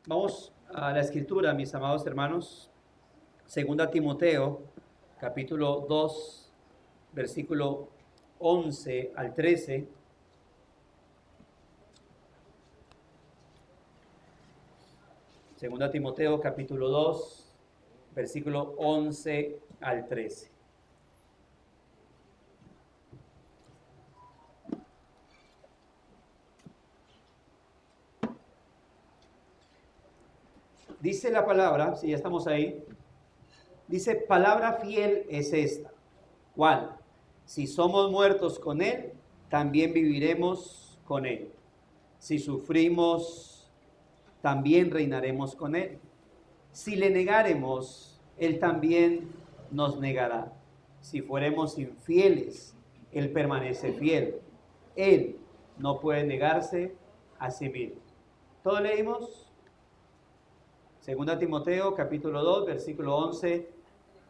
Vamos a la escritura, mis amados hermanos. Segunda Timoteo, capítulo 2, versículo 11 al 13. Segunda Timoteo, capítulo 2, versículo 11 al 13. Dice la palabra, si ya estamos ahí, dice, palabra fiel es esta. ¿Cuál? Si somos muertos con Él, también viviremos con Él. Si sufrimos, también reinaremos con Él. Si le negáremos, Él también nos negará. Si fuéramos infieles, Él permanece fiel. Él no puede negarse a sí mismo. ¿Todo leímos? Segunda Timoteo, capítulo 2, versículo 11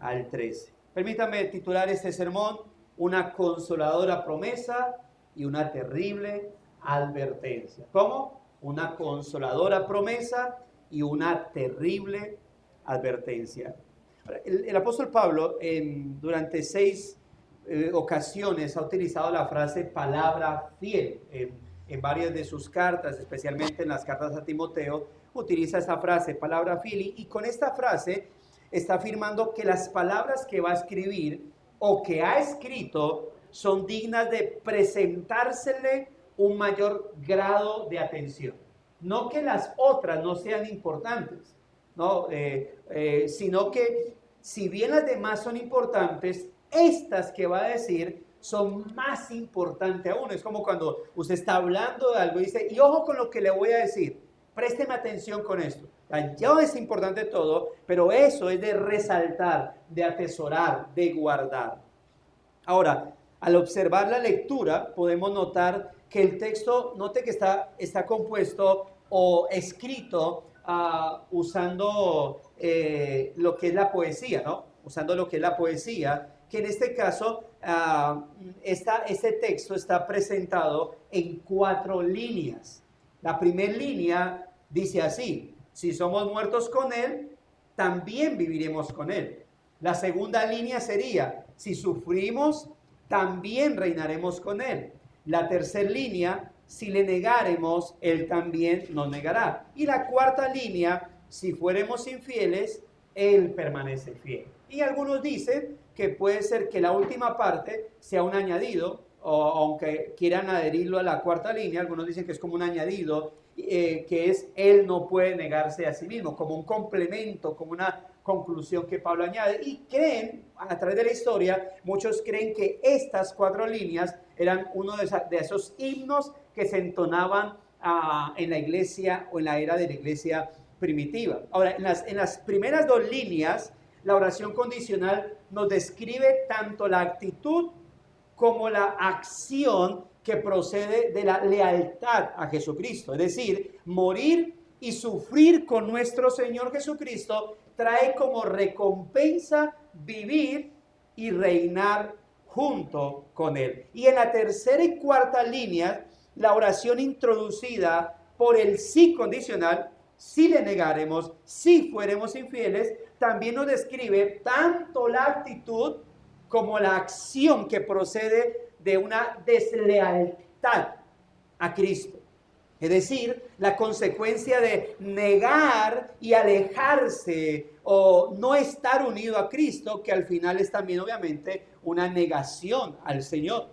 al 13. Permítame titular este sermón, una consoladora promesa y una terrible advertencia. ¿Cómo? Una consoladora promesa y una terrible advertencia. El apóstol Pablo durante 6 ocasiones ha utilizado la frase palabra fiel en varias de sus cartas, especialmente en las cartas a Timoteo, utiliza esa frase, palabra fiel, y con esta frase está afirmando que las palabras que va a escribir o que ha escrito son dignas de presentársele un mayor grado de atención. No que las otras no sean importantes, ¿no? Sino que si bien las demás son importantes, estas que va a decir son más importantes aún. Es como cuando usted está hablando de algo y dice, y ojo con lo que le voy a decir, présteme atención con esto. Ya es importante todo, pero eso es de resaltar, de atesorar, de guardar. Ahora, al observar la lectura, podemos notar que el texto, note que está compuesto o escrito usando lo que es la poesía, ¿no? Usando lo que es la poesía, que en este caso, este texto está presentado en 4 líneas. La primera línea dice así, si somos muertos con Él, también viviremos con Él. La segunda línea sería, si sufrimos, también reinaremos con Él. La tercera línea, si le negáremos, Él también nos negará. Y la cuarta línea, si fuéramos infieles, Él permanece fiel. Y algunos dicen que puede ser que la última parte sea un añadido, o aunque quieran adherirlo a la cuarta línea, algunos dicen que es como un añadido, que es Él no puede negarse a sí mismo, como un complemento, como una conclusión que Pablo añade. Y creen, a través de la historia, muchos creen que estas 4 líneas eran uno de esos himnos que se entonaban en la iglesia o en la era de la iglesia primitiva. Ahora, en las primeras 2 líneas, la oración condicional nos describe tanto la actitud como la acción que procede de la lealtad a Jesucristo. Es decir, morir y sufrir con nuestro Señor Jesucristo trae como recompensa vivir y reinar junto con Él. Y en la tercera y cuarta línea, la oración introducida por el sí condicional, si le negáremos, si fuéramos infieles, también nos describe tanto la actitud como la acción que procede de una deslealtad a Cristo. Es decir, la consecuencia de negar y alejarse o no estar unido a Cristo, que al final es también obviamente una negación al Señor.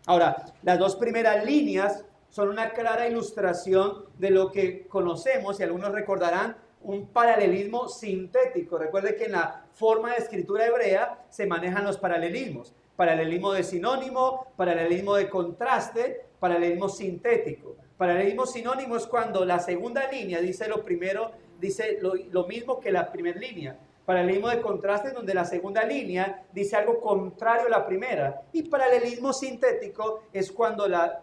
Ahora, las 2 primeras líneas son una clara ilustración de lo que conocemos, y algunos recordarán, un paralelismo sintético. Recuerde que en la forma de escritura hebrea se manejan los paralelismos. Paralelismo de sinónimo, paralelismo de contraste, paralelismo sintético. Paralelismo sinónimo es cuando la segunda línea dice lo primero, dice lo mismo que la primera línea. Paralelismo de contraste es donde la segunda línea dice algo contrario a la primera. Y paralelismo sintético es cuando la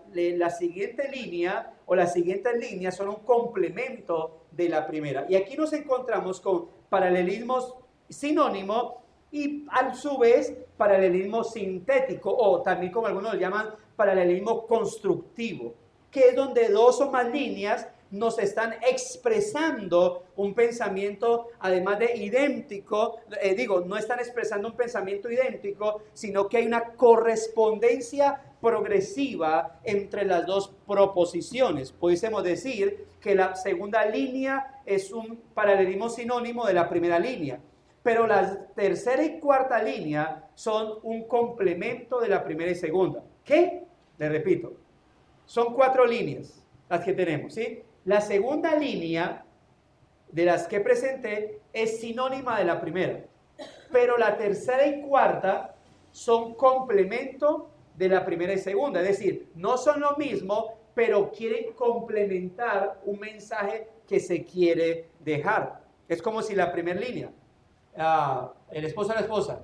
siguiente línea o las siguientes líneas son un complemento de la primera. Y aquí nos encontramos con paralelismos sinónimo y a su vez paralelismo sintético, o también como algunos lo llaman paralelismo constructivo, que es donde 2 o más líneas nos están expresando un pensamiento, además de idéntico, no están expresando un pensamiento idéntico, sino que hay una correspondencia progresiva entre las dos proposiciones. Pudiésemos decir que la segunda línea es un paralelismo sinónimo de la primera línea, pero la tercera y cuarta línea son un complemento de la primera y segunda. ¿Qué? Le repito, son 4 líneas las que tenemos, ¿sí? La segunda línea de las que presenté es sinónima de la primera, pero la tercera y cuarta son complemento de la primera y segunda, es decir, no son lo mismo, pero quieren complementar un mensaje que se quiere dejar. Es como si la primera línea, el esposo a la esposa,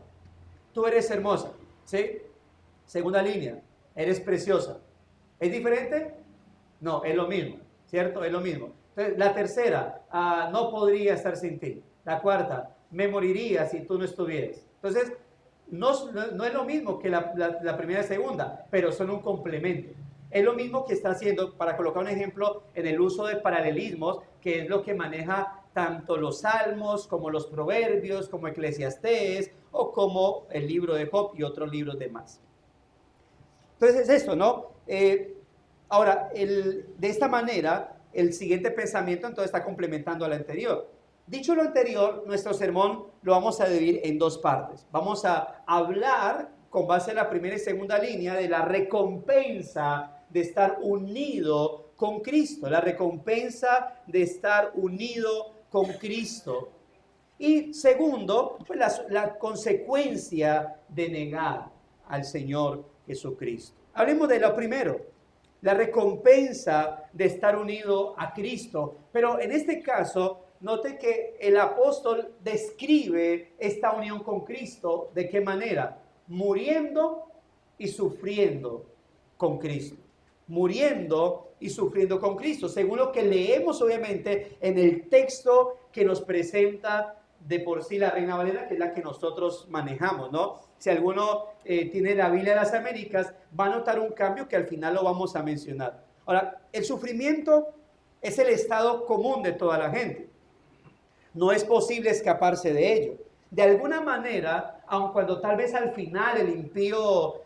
tú eres hermosa, ¿sí? Segunda línea, eres preciosa. ¿Es diferente? No, es lo mismo, ¿cierto? Es lo mismo. Entonces, la tercera, no podría estar sin ti. La cuarta, me moriría si tú no estuvieras. Entonces, no es lo mismo que la primera y segunda, pero son un complemento. Es lo mismo que está haciendo, para colocar un ejemplo, en el uso de paralelismos, que es lo que maneja tanto los Salmos, como los Proverbios, como Eclesiastés, o como el libro de Job y otros libros demás. Entonces es esto, ¿no? Ahora, de esta manera, el siguiente pensamiento entonces está complementando al anterior. Dicho lo anterior, nuestro sermón lo vamos a dividir en 2 partes. Vamos a hablar, con base en la primera y segunda línea, de la recompensa de estar unido con Cristo. La recompensa de estar unido con Cristo. Y segundo, pues la consecuencia de negar al Señor Jesucristo. Hablemos de lo primero, la recompensa de estar unido a Cristo. Pero en este caso, note que el apóstol describe esta unión con Cristo. ¿De qué manera? Muriendo y sufriendo con Cristo. Muriendo y sufriendo con Cristo, según lo que leemos obviamente en el texto que nos presenta de por sí la Reina Valera, que es la que nosotros manejamos, ¿no? Si alguno tiene la Biblia de las Américas, va a notar un cambio que al final lo vamos a mencionar. Ahora, el sufrimiento es el estado común de toda la gente. No es posible escaparse de ello. De alguna manera, aun cuando tal vez al final el impío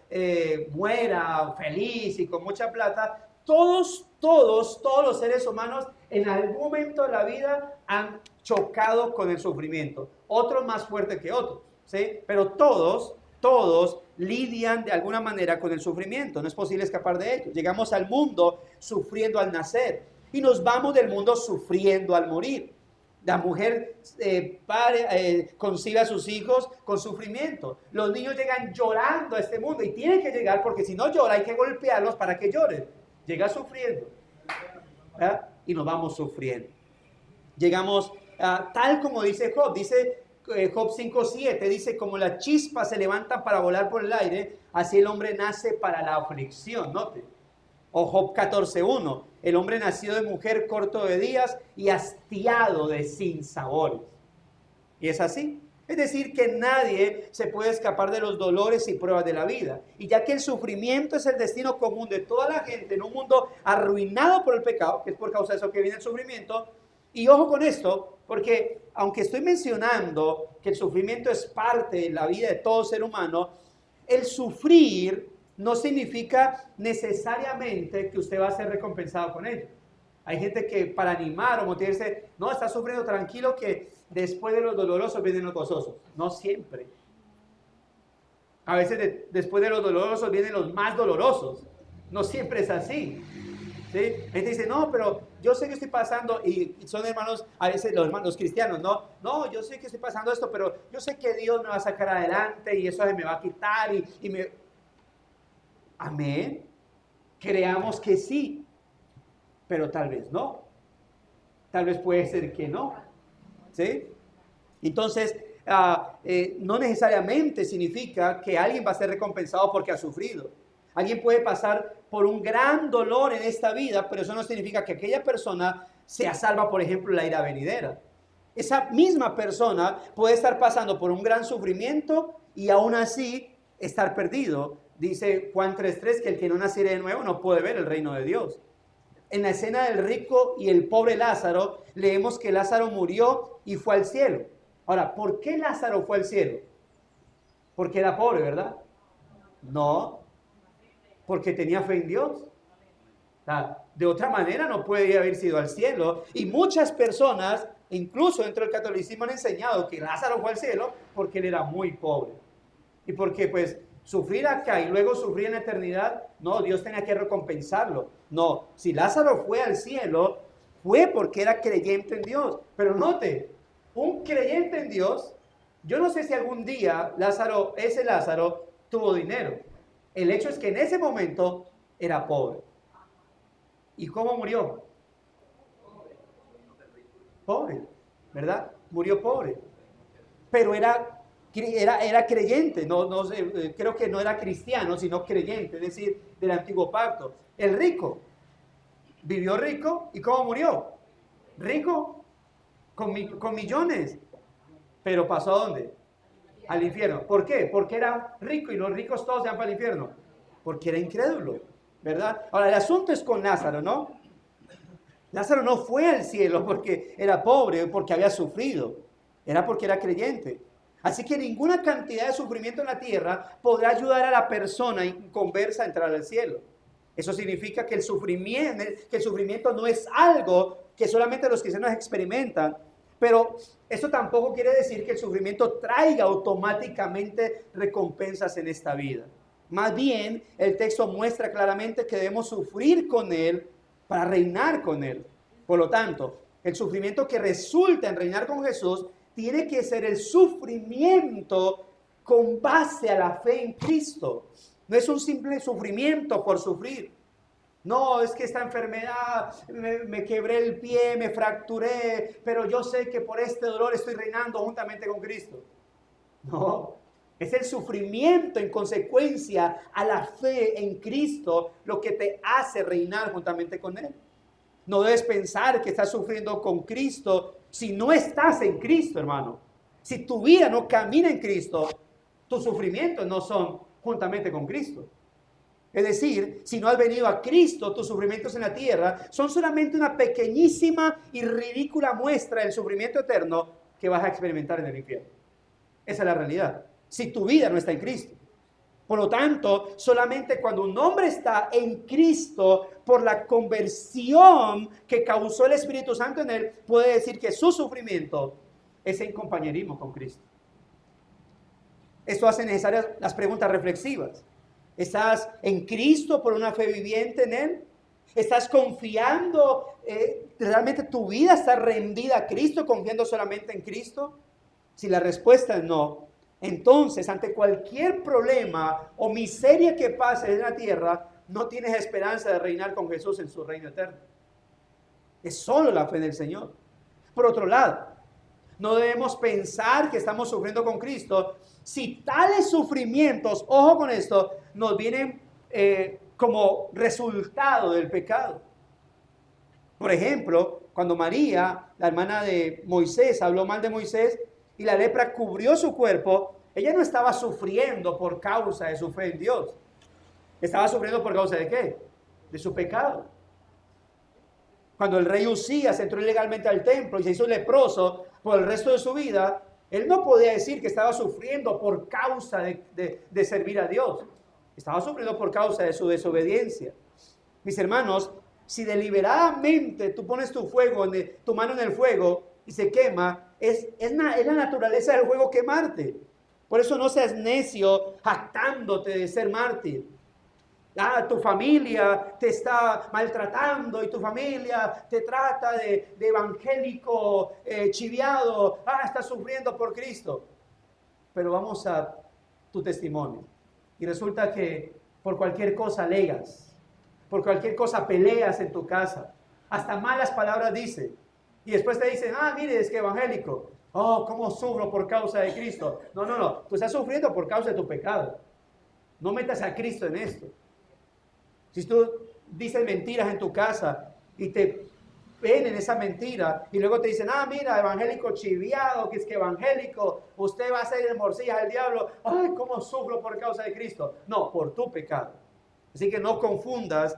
muera feliz y con mucha plata, todos los seres humanos en algún momento de la vida han chocado con el sufrimiento. Otros más fuerte que otros, ¿sí? Pero todos lidian de alguna manera con el sufrimiento. No es posible escapar de ello. Llegamos al mundo sufriendo al nacer y nos vamos del mundo sufriendo al morir. La mujer concibe a sus hijos con sufrimiento. Los niños llegan llorando a este mundo y tienen que llegar porque si no llora hay que golpearlos para que lloren. Llega sufriendo, ¿verdad? Y nos vamos sufriendo. Llegamos tal como dice Job. Dice Job 5:7, dice: como la chispa se levanta para volar por el aire, así el hombre nace para la aflicción. Note. O Job 14:1, el hombre nacido de mujer, corto de días y hastiado de sinsabores. Y es así. Es decir, que nadie se puede escapar de los dolores y pruebas de la vida. Y ya que el sufrimiento es el destino común de toda la gente en un mundo arruinado por el pecado, que es por causa de eso que viene el sufrimiento. Y ojo con esto, porque aunque estoy mencionando que el sufrimiento es parte de la vida de todo ser humano, el sufrir no significa necesariamente que usted va a ser recompensado con ello. Hay gente que para animar o motivarse, no, está sufriendo, tranquilo, que después de los dolorosos vienen los gozosos. No siempre. A veces después de los dolorosos vienen los más dolorosos. No siempre es así. ¿Sí? Gente dice, no, pero yo sé que estoy pasando, y son hermanos, a veces los hermanos cristianos, no, yo sé que estoy pasando esto, pero yo sé que Dios me va a sacar adelante y eso se me va a quitar y me... Amén. Creamos que sí, pero tal vez no. Tal vez puede ser que no. ¿Sí? Entonces, no necesariamente significa que alguien va a ser recompensado porque ha sufrido. Alguien puede pasar por un gran dolor en esta vida, pero eso no significa que aquella persona sea salva, por ejemplo, en la ira venidera. Esa misma persona puede estar pasando por un gran sufrimiento y aún así estar perdido. Dice Juan 3:3 que el que no naciere de nuevo no puede ver el reino de Dios. en la escena del rico y el pobre Lázaro, leemos que Lázaro murió y fue al cielo. Ahora, ¿por qué Lázaro fue al cielo? Porque era pobre, ¿verdad? No, porque tenía fe en Dios. O sea, de otra manera no puede haber sido al cielo. Y muchas personas, incluso dentro del catolicismo, han enseñado que Lázaro fue al cielo porque él era muy pobre. Y porque pues sufrir acá y luego sufrir en la eternidad, no, Dios tenía que recompensarlo. No, si Lázaro fue al cielo, fue porque era creyente en Dios. Pero note, un creyente en Dios, yo no sé si algún día ese Lázaro tuvo dinero. El hecho es que en ese momento era pobre. ¿Y cómo murió? Pobre, ¿verdad? Murió pobre. Pero era creyente, no sé, creo que no era cristiano, sino creyente, es decir, del antiguo pacto. El rico vivió rico y ¿cómo murió? Rico, con millones. Pero ¿pasó a dónde? Al infierno. ¿Por qué? Porque era rico y los ricos todos se van para el infierno. Porque era incrédulo, ¿verdad? Ahora, el asunto es con Lázaro, ¿no? Lázaro no fue al cielo porque era pobre, porque había sufrido. Era porque era creyente. Así que ninguna cantidad de sufrimiento en la tierra podrá ayudar a la persona inconversa a entrar al cielo. Eso significa que el sufrimiento no es algo que solamente los cristianos experimentan, pero eso tampoco quiere decir que el sufrimiento traiga automáticamente recompensas en esta vida. Más bien, el texto muestra claramente que debemos sufrir con Él para reinar con Él. Por lo tanto, el sufrimiento que resulta en reinar con Jesús tiene que ser el sufrimiento con base a la fe en Cristo. No es un simple sufrimiento por sufrir. No, es que esta enfermedad, me quebré el pie, me fracturé, pero yo sé que por este dolor estoy reinando juntamente con Cristo. No, es el sufrimiento en consecuencia a la fe en Cristo lo que te hace reinar juntamente con Él. No debes pensar que estás sufriendo con Cristo si no estás en Cristo, hermano. Si tu vida no camina en Cristo, tus sufrimientos no son juntamente con Cristo. Es decir, si no has venido a Cristo, tus sufrimientos en la tierra son solamente una pequeñísima y ridícula muestra del sufrimiento eterno que vas a experimentar en el infierno. Esa es la realidad. Si tu vida no está en Cristo. Por lo tanto, solamente cuando un hombre está en Cristo por la conversión que causó el Espíritu Santo en él, puede decir que su sufrimiento es en compañerismo con Cristo. Esto hace necesarias las preguntas reflexivas. ¿Estás en Cristo por una fe viviente en Él? ¿Estás confiando, realmente tu vida está rendida a Cristo, confiando solamente en Cristo? Si la respuesta es no, entonces ante cualquier problema o miseria que pase en la tierra, no tienes esperanza de reinar con Jesús en su reino eterno. Es solo la fe en el Señor. Por otro lado, no debemos pensar que estamos sufriendo con Cristo si tales sufrimientos, ojo con esto, nos vienen como resultado del pecado. Por ejemplo, cuando María, la hermana de Moisés, habló mal de Moisés y la lepra cubrió su cuerpo, ella no estaba sufriendo por causa de su fe en Dios. Estaba sufriendo por causa de ¿qué? De su pecado. Cuando el rey Usías entró ilegalmente al templo y se hizo leproso por el resto de su vida, él no podía decir que estaba sufriendo por causa de servir a Dios. Estaba sufriendo por causa de su desobediencia. Mis hermanos, si deliberadamente tú pones tu mano en el fuego y se quema, es la naturaleza del fuego quemarte. Por eso no seas necio jactándote de ser mártir. Tu familia te está maltratando y tu familia te trata de evangélico chiviado. Estás sufriendo por Cristo. Pero vamos a tu testimonio. Y resulta que por cualquier cosa alegas, por cualquier cosa peleas en tu casa. Hasta malas palabras dice. Y después te dicen, mire, es que evangélico. ¿Cómo sufro por causa de Cristo? No. Tú estás sufriendo por causa de tu pecado. No metas a Cristo en esto. Si tú dices mentiras en tu casa y te ven en esa mentira y luego te dicen, mira, evangélico chiviado, que es que evangélico, usted va a ser el morcilla del diablo. ¿Cómo sufro por causa de Cristo? No, por tu pecado. Así que no confundas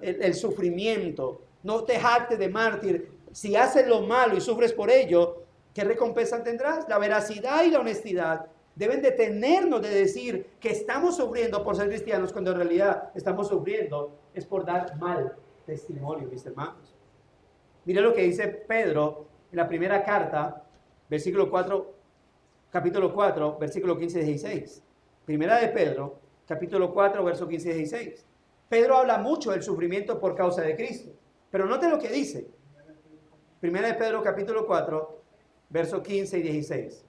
el sufrimiento. No te jactes de mártir. Si haces lo malo y sufres por ello, ¿qué recompensa tendrás? La veracidad y la honestidad deben detenernos de decir que estamos sufriendo por ser cristianos, cuando en realidad estamos sufriendo es por dar mal testimonio, mis hermanos. Mire lo que dice Pedro en la primera carta, capítulo 4, versículo 15 y 16. Primera de Pedro, capítulo 4, verso 15 y 16. Pedro habla mucho del sufrimiento por causa de Cristo, pero note lo que dice. Primera de Pedro, capítulo 4, verso 15 y 16.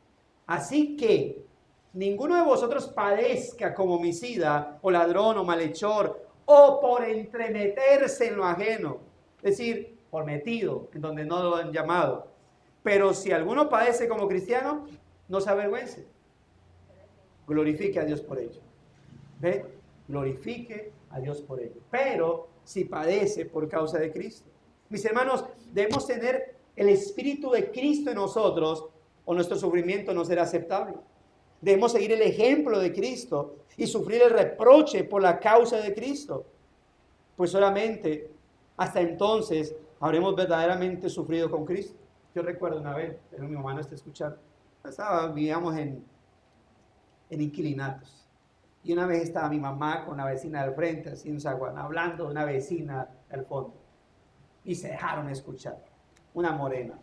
Así que ninguno de vosotros padezca como homicida o ladrón o malhechor o por entremeterse en lo ajeno, es decir, por metido en donde no lo han llamado. Pero si alguno padece como cristiano, no se avergüence. Glorifique a Dios por ello. ¿Ve? Glorifique a Dios por ello. Pero si padece por causa de Cristo. Mis hermanos, debemos tener el Espíritu de Cristo en nosotros o nuestro sufrimiento no será aceptable. Debemos seguir el ejemplo de Cristo y sufrir el reproche por la causa de Cristo. Pues solamente hasta entonces habremos verdaderamente sufrido con Cristo. Yo recuerdo una vez, pero mi mamá no está escuchando, vivíamos en inquilinatos. Y una vez estaba mi mamá con la vecina del frente, así en Zaguán, hablando de una vecina del fondo. Y se dejaron escuchar. Una morena.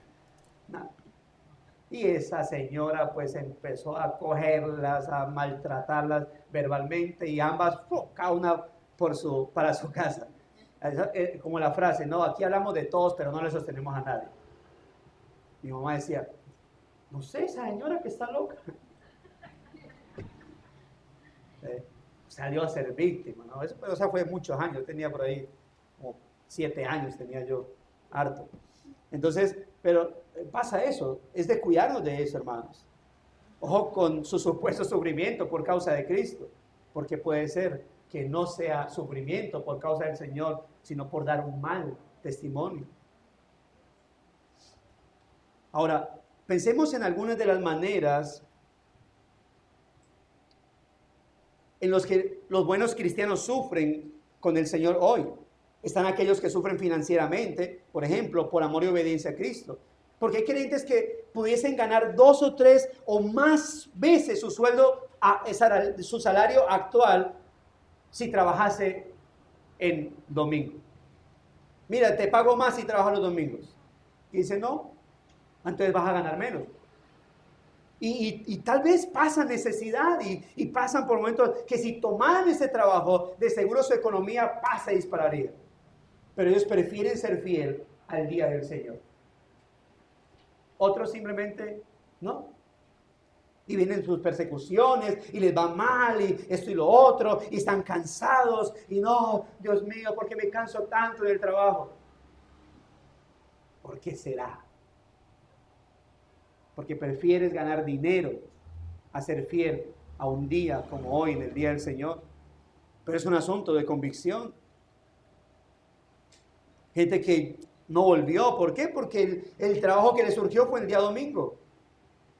Y esa señora pues empezó a cogerlas, a maltratarlas verbalmente y ambas, cada una para su casa. Como la frase, no, aquí hablamos de todos, pero no le sostenemos a nadie. Mi mamá decía, no sé, esa señora que está loca. Salió a ser víctima, ¿no? Eso fue muchos años, tenía por ahí como 7 años, tenía yo harto. Entonces, pero pasa eso, es de cuidarnos de eso, hermanos. Ojo con su supuesto sufrimiento por causa de Cristo, porque puede ser que no sea sufrimiento por causa del Señor, sino por dar un mal testimonio. Ahora, pensemos en algunas de las maneras en los que los buenos cristianos sufren con el Señor hoy. Están aquellos que sufren financieramente, por ejemplo, por amor y obediencia a Cristo. Porque hay creyentes que pudiesen ganar 2 o 3 o más veces su sueldo, su salario actual, si trabajase en domingo. Mira, te pago más si trabajas los domingos. Y dice, no, entonces vas a ganar menos. Y tal vez pasan necesidad y pasan por momentos que si tomaran ese trabajo, de seguro su economía pasa y dispararía. Pero ellos prefieren ser fiel al día del Señor. Otros simplemente no. Y vienen sus persecuciones y les va mal y esto y lo otro y están cansados y no, Dios mío, ¿por qué me canso tanto del trabajo? ¿Por qué será? Porque prefieres ganar dinero a ser fiel a un día como hoy, en el día del Señor. Pero es un asunto de convicción. Gente que no volvió. ¿Por qué? Porque el trabajo que le surgió fue el día domingo.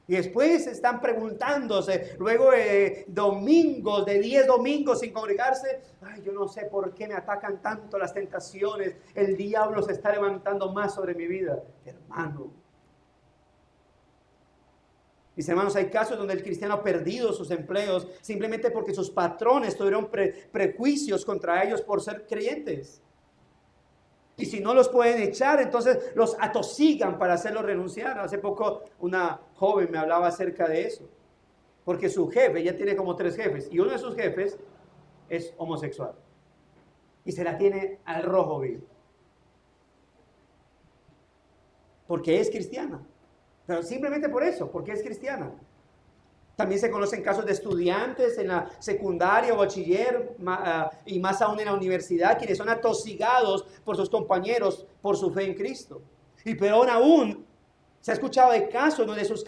Y después están preguntándose, luego de domingos, de 10 domingos sin congregarse, ay, yo no sé por qué me atacan tanto las tentaciones. El diablo se está levantando más sobre mi vida. Hermano. Mis hermanos, hay casos donde el cristiano ha perdido sus empleos simplemente porque sus patrones tuvieron prejuicios contra ellos por ser creyentes. Y si no los pueden echar, entonces los atosigan para hacerlos renunciar. Hace poco una joven me hablaba acerca de eso. Porque su jefe, ella tiene como 3 jefes, y uno de sus jefes es homosexual. Y se la tiene al rojo vivo. Porque es cristiana. Pero simplemente por eso, porque es cristiana. También se conocen casos de estudiantes en la secundaria o bachiller y más aún en la universidad, quienes son atosigados por sus compañeros por su fe en Cristo. Y peor aún, se ha escuchado de casos donde sus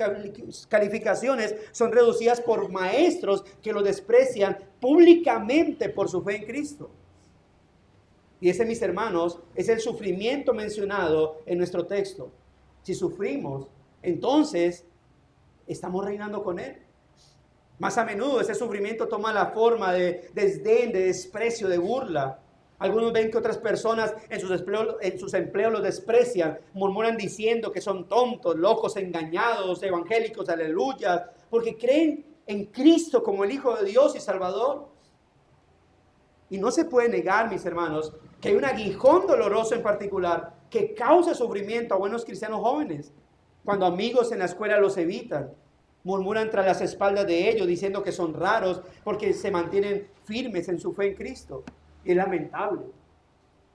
calificaciones son reducidas por maestros que los desprecian públicamente por su fe en Cristo. Y ese, mis hermanos, es el sufrimiento mencionado en nuestro texto. Si sufrimos, entonces estamos reinando con Él. Más a menudo ese sufrimiento toma la forma de desdén, de desprecio, de burla. Algunos ven que otras personas en sus empleos los desprecian, murmuran diciendo que son tontos, locos, engañados, evangélicos, aleluya, porque creen en Cristo como el Hijo de Dios y Salvador. Y no se puede negar, mis hermanos, que hay un aguijón doloroso en particular que causa sufrimiento a buenos cristianos jóvenes, cuando amigos en la escuela los evitan, murmuran tras las espaldas de ellos diciendo que son raros porque se mantienen firmes en su fe en Cristo. Y es lamentable.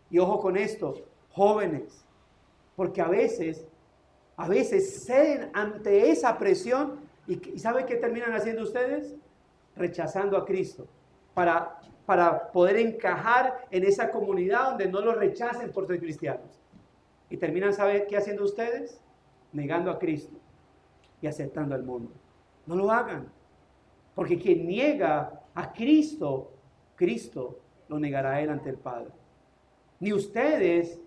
Y ojo con esto, jóvenes, porque a veces ceden ante esa presión y ¿saben qué terminan haciendo ustedes? Rechazando a Cristo para poder encajar en esa comunidad donde no los rechacen por ser cristianos. Y terminan, ¿saben qué haciendo ustedes? Negando a Cristo y aceptando al mundo. No lo hagan, porque quien niega a Cristo, Cristo lo negará a él ante el Padre. Ni ustedes,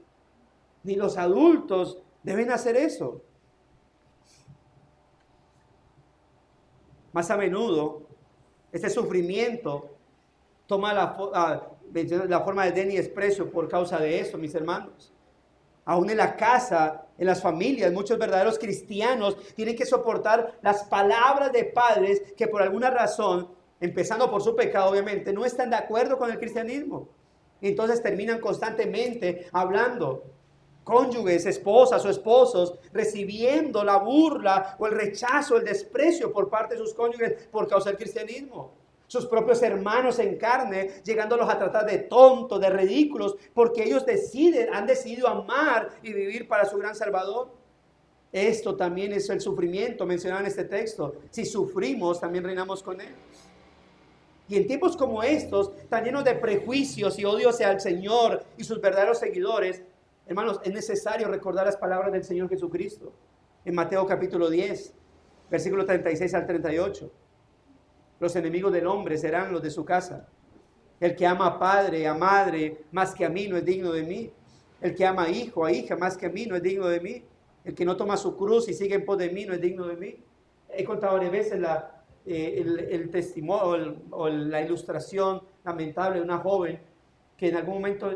ni los adultos deben hacer eso. Más a menudo, este sufrimiento toma la forma de desdén y desprecio por causa de eso, mis hermanos. Aún en la casa, en las familias, muchos verdaderos cristianos tienen que soportar las palabras de padres que por alguna razón, empezando por su pecado obviamente, no están de acuerdo con el cristianismo. Entonces terminan constantemente hablando. Cónyuges, esposas o esposos, recibiendo la burla o el rechazo, el desprecio por parte de sus cónyuges por causa del cristianismo. Sus propios hermanos en carne, llegándolos a tratar de tontos, de ridículos, porque ellos han decidido amar y vivir para su gran Salvador. Esto también es el sufrimiento mencionado en este texto. Si sufrimos, también reinamos con Él. Y en tiempos como estos, tan llenos de prejuicios y odio hacia el Señor y sus verdaderos seguidores, hermanos, es necesario recordar las palabras del Señor Jesucristo. En Mateo capítulo 10, versículo 36 al 38. Los enemigos del hombre serán los de su casa. El que ama a padre, a madre, más que a mí, no es digno de mí. El que ama a hijo, a hija, más que a mí, no es digno de mí. El que no toma su cruz y sigue en pos de mí, no es digno de mí. He contado varias veces el testimonio o la ilustración lamentable de una joven que en algún momento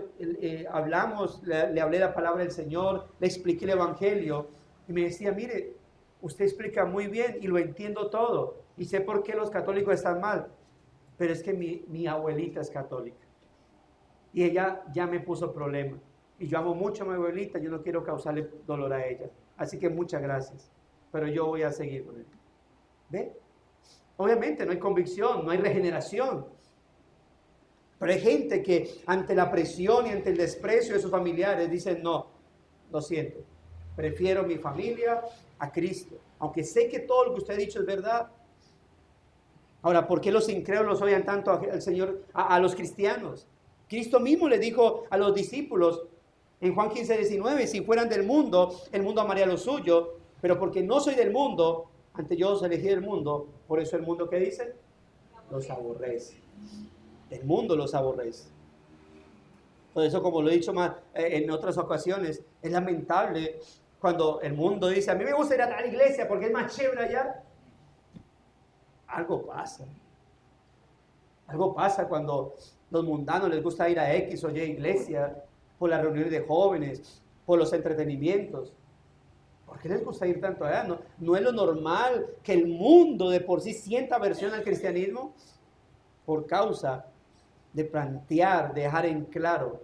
hablamos, le hablé la palabra del Señor, le expliqué el evangelio y me decía, mire, usted explica muy bien y lo entiendo todo y sé por qué los católicos están mal, pero es que mi abuelita es católica y ella ya me puso problema y yo amo mucho a mi abuelita, yo no quiero causarle dolor a ella, así que muchas gracias, pero yo voy a seguir con él. ¿Ve? Obviamente no hay convicción, no hay regeneración, pero hay gente que ante la presión y ante el desprecio de sus familiares dicen, no, lo siento, prefiero mi familia a Cristo, aunque sé que todo lo que usted ha dicho es verdad. Ahora, ¿por qué los incrédulos odian tanto al Señor, a los cristianos? Cristo mismo le dijo a los discípulos en Juan 15:19, si fueran del mundo, el mundo amaría lo suyo, pero porque no soy del mundo, ante yo os elegí del mundo, por eso el mundo, ¿qué dice? Los aborrece. El mundo los aborrece. Por eso, como lo he dicho más en otras ocasiones, es lamentable cuando el mundo dice, a mí me gusta ir a la iglesia porque es más chévere allá. Algo pasa. Algo pasa cuando los mundanos les gusta ir a X o Y iglesia, por las reuniones de jóvenes, por los entretenimientos. ¿Por qué les gusta ir tanto allá? ¿No es lo normal que el mundo de por sí sienta aversión al cristianismo? Por causa de plantear, dejar en claro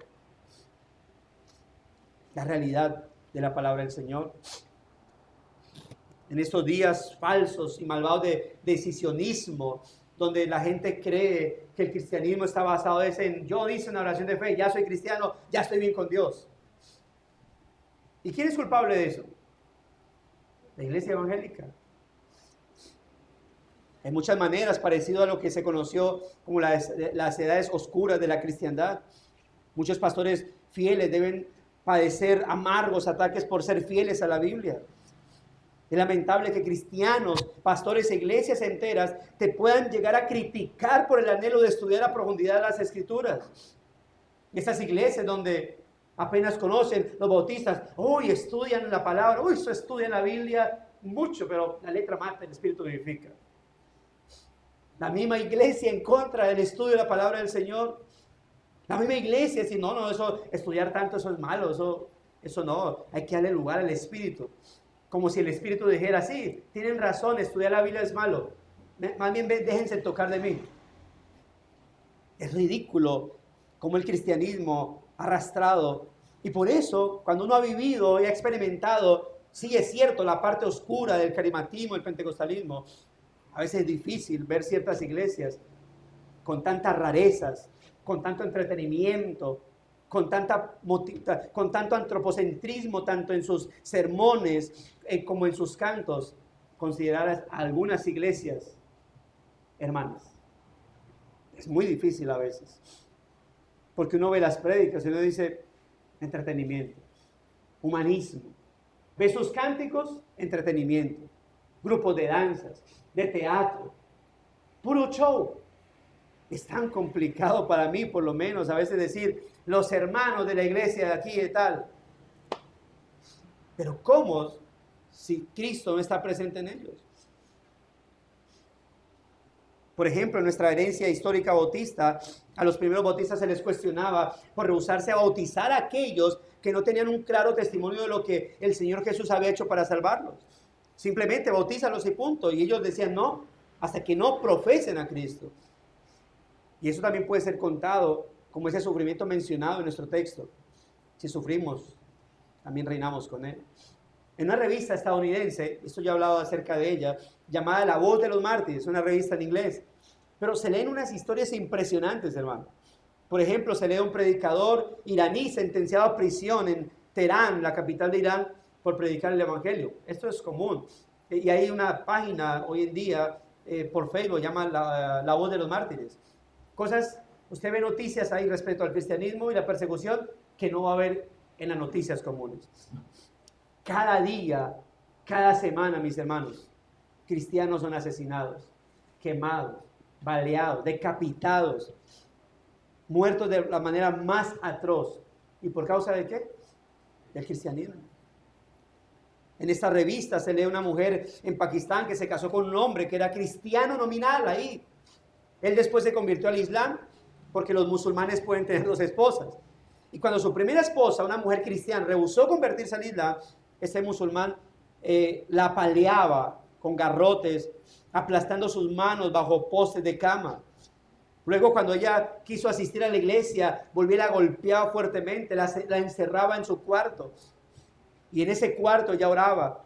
la realidad de la palabra del Señor. En estos días falsos y malvados de decisionismo, donde la gente cree que el cristianismo está basado en yo hice una oración de fe, ya soy cristiano, ya estoy bien con Dios. ¿Y quién es culpable de eso? La iglesia evangélica. En muchas maneras parecido a lo que se conoció como las edades oscuras de la cristiandad. Muchos pastores fieles deben padecer amargos ataques por ser fieles a la Biblia. Es lamentable que cristianos, pastores e iglesias enteras te puedan llegar a criticar por el anhelo de estudiar a profundidad las Escrituras. Esas iglesias donde apenas conocen los bautistas, uy, estudian la palabra, uy, estudian la Biblia mucho, pero la letra mata, el Espíritu vivifica. La misma iglesia en contra del estudio de la palabra del Señor. La misma iglesia dice, no, eso, estudiar tanto, eso es malo, eso no, hay que darle lugar al Espíritu. Como si el Espíritu dijera, sí, tienen razón, estudiar la Biblia es malo. Más bien déjense tocar de mí. Es ridículo como el cristianismo ha arrastrado. Y por eso, cuando uno ha vivido y ha experimentado, sí es cierto, la parte oscura del carismatismo, el pentecostalismo, a veces es difícil ver ciertas iglesias con tantas rarezas, con tanto entretenimiento, con tanto antropocentrismo, tanto en sus sermones como en sus cantos, considerar algunas iglesias hermanas. Es muy difícil a veces, porque uno ve las prédicas y uno dice entretenimiento, humanismo. Ve sus cánticos, entretenimiento, grupos de danzas, de teatro, puro show. Es tan complicado para mí, por lo menos, a veces decir los hermanos de la iglesia de aquí y tal. Pero ¿cómo si Cristo no está presente en ellos? Por ejemplo, en nuestra herencia histórica bautista, a los primeros bautistas se les cuestionaba por rehusarse a bautizar a aquellos que no tenían un claro testimonio de lo que el Señor Jesús había hecho para salvarlos. Simplemente bautízalos y punto. Y ellos decían no, hasta que no profesen a Cristo. Y eso también puede ser contado como ese sufrimiento mencionado en nuestro texto. Si sufrimos, también reinamos con Él. En una revista estadounidense, esto ya he hablado acerca de ella, llamada La Voz de los Mártires, una revista en inglés, pero se leen unas historias impresionantes, hermano. Por ejemplo, se lee un predicador iraní sentenciado a prisión en Teherán, la capital de Irán, por predicar el evangelio. Esto es común. Y hay una página hoy en día por Facebook, llama la Voz de los Mártires. Cosas, usted ve noticias ahí respecto al cristianismo y la persecución que no va a haber en las noticias comunes. Cada día, cada semana, mis hermanos, cristianos son asesinados, quemados, baleados, decapitados, muertos de la manera más atroz. ¿Y por causa de qué? Del cristianismo. En esta revista se lee una mujer en Pakistán que se casó con un hombre que era cristiano nominal ahí. Él después se convirtió al Islam porque los musulmanes pueden tener dos esposas. Y cuando su primera esposa, una mujer cristiana, rehusó convertirse al Islam, este musulmán la apaleaba con garrotes, aplastando sus manos bajo postes de cama. Luego, cuando ella quiso asistir a la iglesia, volvió y la golpeaba fuertemente, la encerraba en su cuarto. Y en ese cuarto ella oraba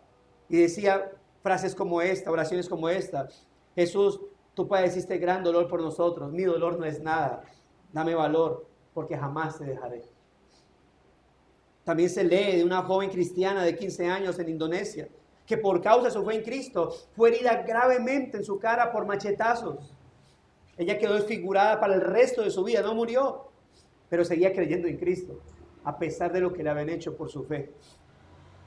y decía frases como esta, oraciones como esta: Jesús, tú padeciste gran dolor por nosotros, mi dolor no es nada, dame valor, porque jamás te dejaré. También se lee de una joven cristiana de 15 años en Indonesia, que por causa de su fe en Cristo fue herida gravemente en su cara por machetazos. Ella quedó desfigurada para el resto de su vida, no murió, pero seguía creyendo en Cristo, a pesar de lo que le habían hecho por su fe.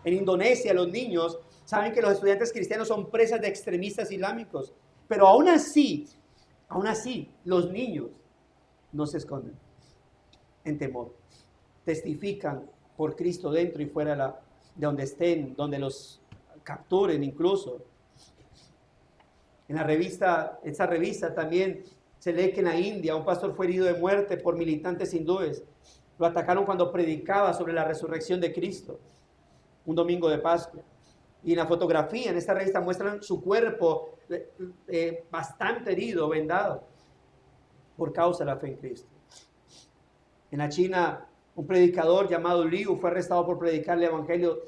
En Indonesia, los niños saben que los estudiantes cristianos son presas de extremistas islámicos, pero aún así, los niños no se esconden en temor. Testifican por Cristo dentro y fuera de donde estén, donde los capturen incluso. En esa revista también se lee que en la India un pastor fue herido de muerte por militantes hindúes. Lo atacaron cuando predicaba sobre la resurrección de Cristo, un domingo de Pascua. Y en la fotografía, en esta revista, muestran su cuerpo bastante herido, vendado, por causa de la fe en Cristo. En la China, un predicador llamado Liu fue arrestado por predicar el evangelio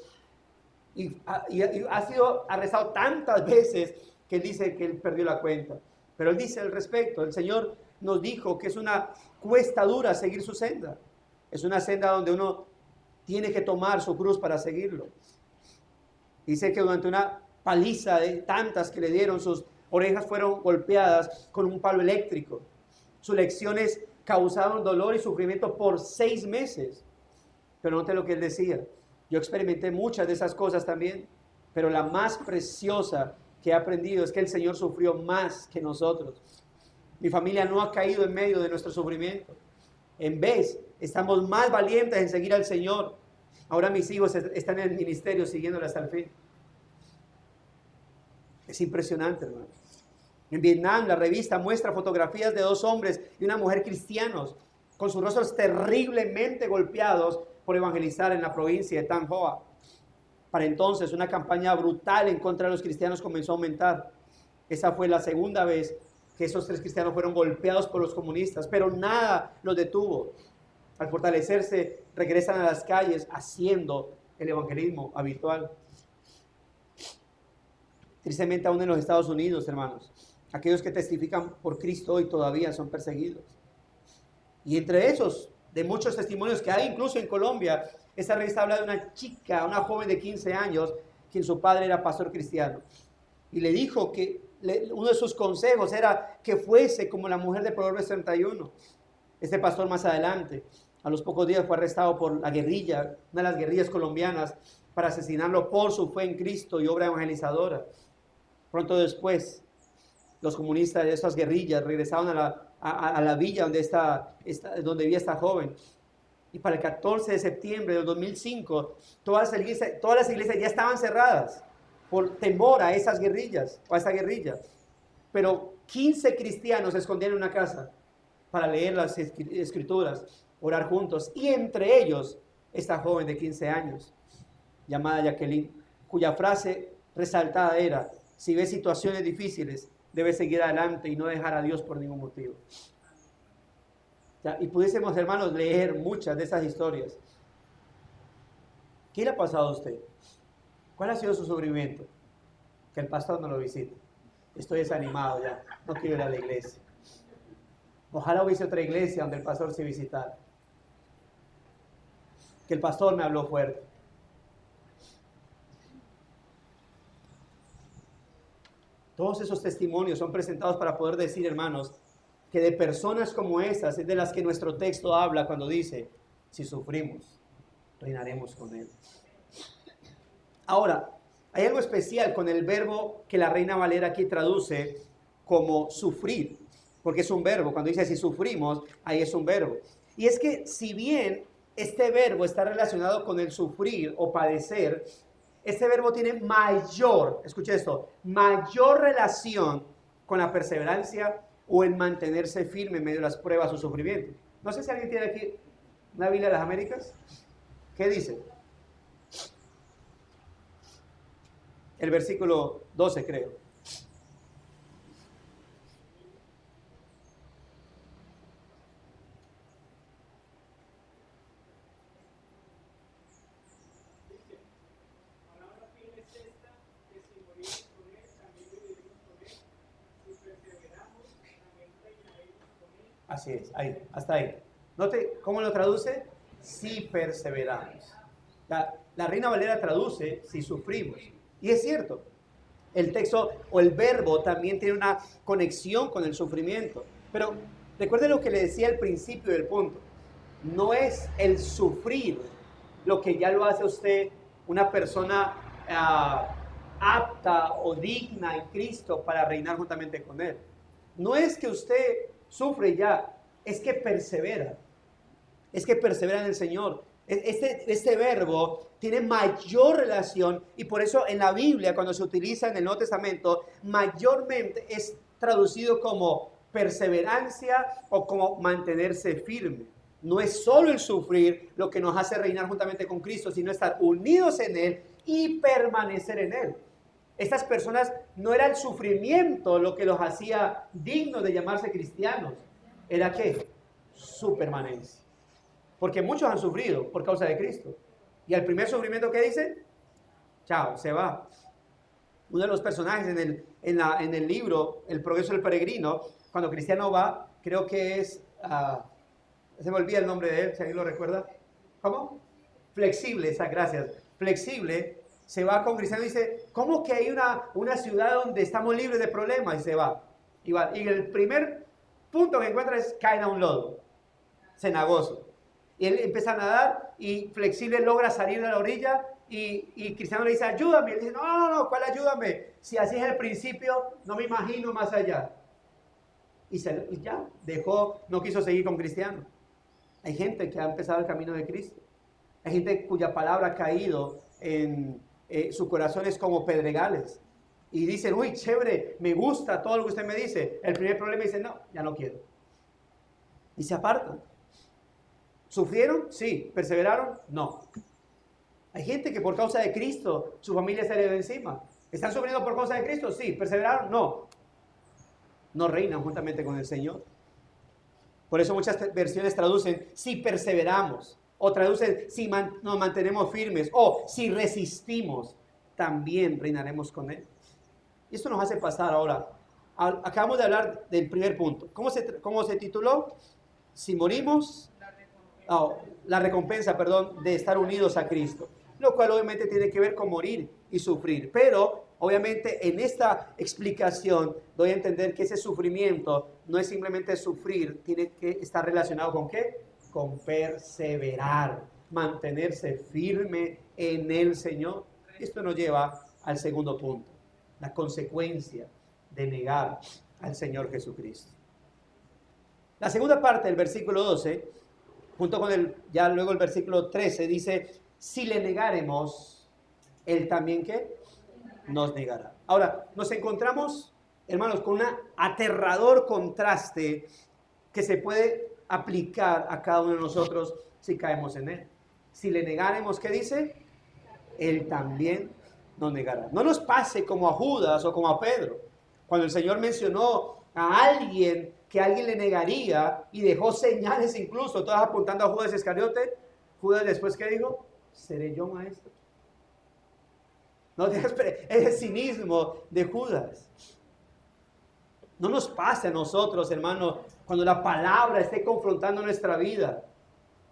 y ha sido arrestado tantas veces que él dice que él perdió la cuenta. Pero él dice al respecto, el Señor nos dijo que es una cuesta dura seguir su senda. Es una senda donde uno tiene que tomar su cruz para seguirlo. Dice que durante una paliza de tantas que le dieron, sus orejas fueron golpeadas con un palo eléctrico. Sus lecciones causaron dolor y sufrimiento por 6 meses. Pero note lo que él decía. Yo experimenté muchas de esas cosas también, pero la más preciosa que he aprendido es que el Señor sufrió más que nosotros. Mi familia no ha caído en medio de nuestro sufrimiento. En vez, estamos más valientes en seguir al Señor. Ahora mis hijos están en el ministerio siguiéndolo hasta el fin. Es impresionante, hermano. En Vietnam, la revista muestra fotografías de 2 hombres y una mujer cristianos con sus rostros terriblemente golpeados por evangelizar en la provincia de Tanjoa. Para entonces, una campaña brutal en contra de los cristianos comenzó a aumentar. Esa fue la segunda vez que esos 3 cristianos fueron golpeados por los comunistas, pero nada los detuvo. Al fortalecerse, regresan a las calles haciendo el evangelismo habitual. Tristemente, aún en los Estados Unidos, hermanos, aquellos que testifican por Cristo hoy todavía son perseguidos. Y entre esos, de muchos testimonios que hay incluso en Colombia, esta revista habla de una chica, una joven de 15 años, quien su padre era pastor cristiano. Y le dijo que uno de sus consejos era que fuese como la mujer de Proverbios 31. Este pastor más adelante, a los pocos días, fue arrestado por la guerrilla, una de las guerrillas colombianas, para asesinarlo por su fe en Cristo y obra evangelizadora. Pronto después, los comunistas de esas guerrillas regresaron a la villa donde vivía esta joven. Y para el 14 de septiembre del 2005, todas las iglesias ya estaban cerradas por temor a esas guerrillas, o a esa guerrilla. Pero 15 cristianos se escondían en una casa para leer las escrituras, orar juntos. Y entre ellos, esta joven de 15 años, llamada Jacqueline, cuya frase resaltada era: si ves situaciones difíciles, debes seguir adelante y no dejar a Dios por ningún motivo. Y pudiésemos, hermanos, leer muchas de esas historias. ¿Qué le ha pasado a usted? ¿Cuál ha sido su sufrimiento? Que el pastor no lo visite. Estoy desanimado ya, no quiero ir a la iglesia. Ojalá hubiese otra iglesia donde el pastor se visitara. Que el pastor me habló fuerte. Todos esos testimonios son presentados para poder decir, hermanos, que de personas como estas es de las que nuestro texto habla cuando dice: si sufrimos, reinaremos con Él. Ahora, hay algo especial con el verbo que la Reina Valera aquí traduce como sufrir, porque es un verbo. Cuando dice si sufrimos, ahí es un verbo. Y es que si bien este verbo está relacionado con el sufrir o padecer, este verbo tiene mayor, escuche esto, mayor relación con la perseverancia o el mantenerse firme en medio de las pruebas o sufrimientos. No sé si alguien tiene aquí una Biblia de las Américas. ¿Qué dice? El versículo 12, creo. Así es, ahí, hasta ahí. Note cómo lo traduce: si perseveramos. La Reina Valera traduce si sufrimos. Y es cierto, el texto o el verbo también tiene una conexión con el sufrimiento. Pero recuerde lo que le decía al principio del punto. No es el sufrir lo que ya lo hace usted una persona apta o digna en Cristo para reinar juntamente con Él. No es que usted sufre ya, es que persevera. Es que persevera en el Señor. Este verbo tiene mayor relación, y por eso en la Biblia, cuando se utiliza en el Nuevo Testamento, mayormente es traducido como perseverancia o como mantenerse firme. No es solo el sufrir lo que nos hace reinar juntamente con Cristo, sino estar unidos en Él y permanecer en Él. Estas personas, no era el sufrimiento lo que los hacía dignos de llamarse cristianos. ¿Era qué? Su permanencia. Porque muchos han sufrido por causa de Cristo. Y al primer sufrimiento, ¿qué dice? Chao, se va. Uno de los personajes en el libro El progreso del peregrino, cuando Cristiano va, creo que es... se me olvida el nombre de él, si alguien lo recuerda. ¿Cómo? Flexible, gracias. Flexible. Se va con Cristiano y dice: ¿cómo que hay una ciudad donde estamos libres de problemas? Y se va. Y el primer punto que encuentra es caer a un lodo cenagoso. Y él empieza a nadar y Flexible logra salir de la orilla y Cristiano le dice: ayúdame. Y él dice: no, ¿cuál ayúdame? Si así es el principio, no me imagino más allá. Y ya, no quiso seguir con Cristiano. Hay gente que ha empezado el camino de Cristo. Hay gente cuya palabra ha caído en... su corazón es como pedregales. Y dicen: uy, chévere, me gusta todo lo que usted me dice. El primer problema dice: no, ya no quiero. Y se apartan. ¿Sufrieron? Sí. ¿Perseveraron? No. Hay gente que por causa de Cristo su familia se le dio encima. ¿Están sufriendo por causa de Cristo? Sí. ¿Perseveraron? No. No reinan juntamente con el Señor. Por eso muchas versiones traducen si perseveramos, o traducen si nos mantenemos firmes, o si resistimos, también reinaremos con Él. Y esto nos hace pasar ahora. Acabamos de hablar del primer punto. ¿Cómo se tituló? Si morimos, la recompensa, de estar unidos a Cristo. Lo cual obviamente tiene que ver con morir y sufrir. Pero obviamente en esta explicación doy a entender que ese sufrimiento no es simplemente sufrir, tiene que estar relacionado con ¿qué? Con perseverar, mantenerse firme en el Señor. Esto nos lleva al segundo punto, la consecuencia de negar al Señor Jesucristo. La segunda parte del versículo 12, junto con ya luego el versículo 13, dice, si le negáremos, Él también ¿qué? Nos negará. Ahora, nos encontramos, hermanos, con un aterrador contraste que se puede aplicar a cada uno de nosotros si caemos en Él. Si le negáremos, ¿qué dice? Él también nos negará. No nos pase como a Judas o como a Pedro, cuando el Señor mencionó a alguien que alguien le negaría y dejó señales incluso, todas apuntando a Judas Iscariote. Judas después, ¿qué dijo? ¿Seré yo, maestro? No, es el cinismo de Judas. No nos pase a nosotros, hermano, cuando la palabra esté confrontando nuestra vida.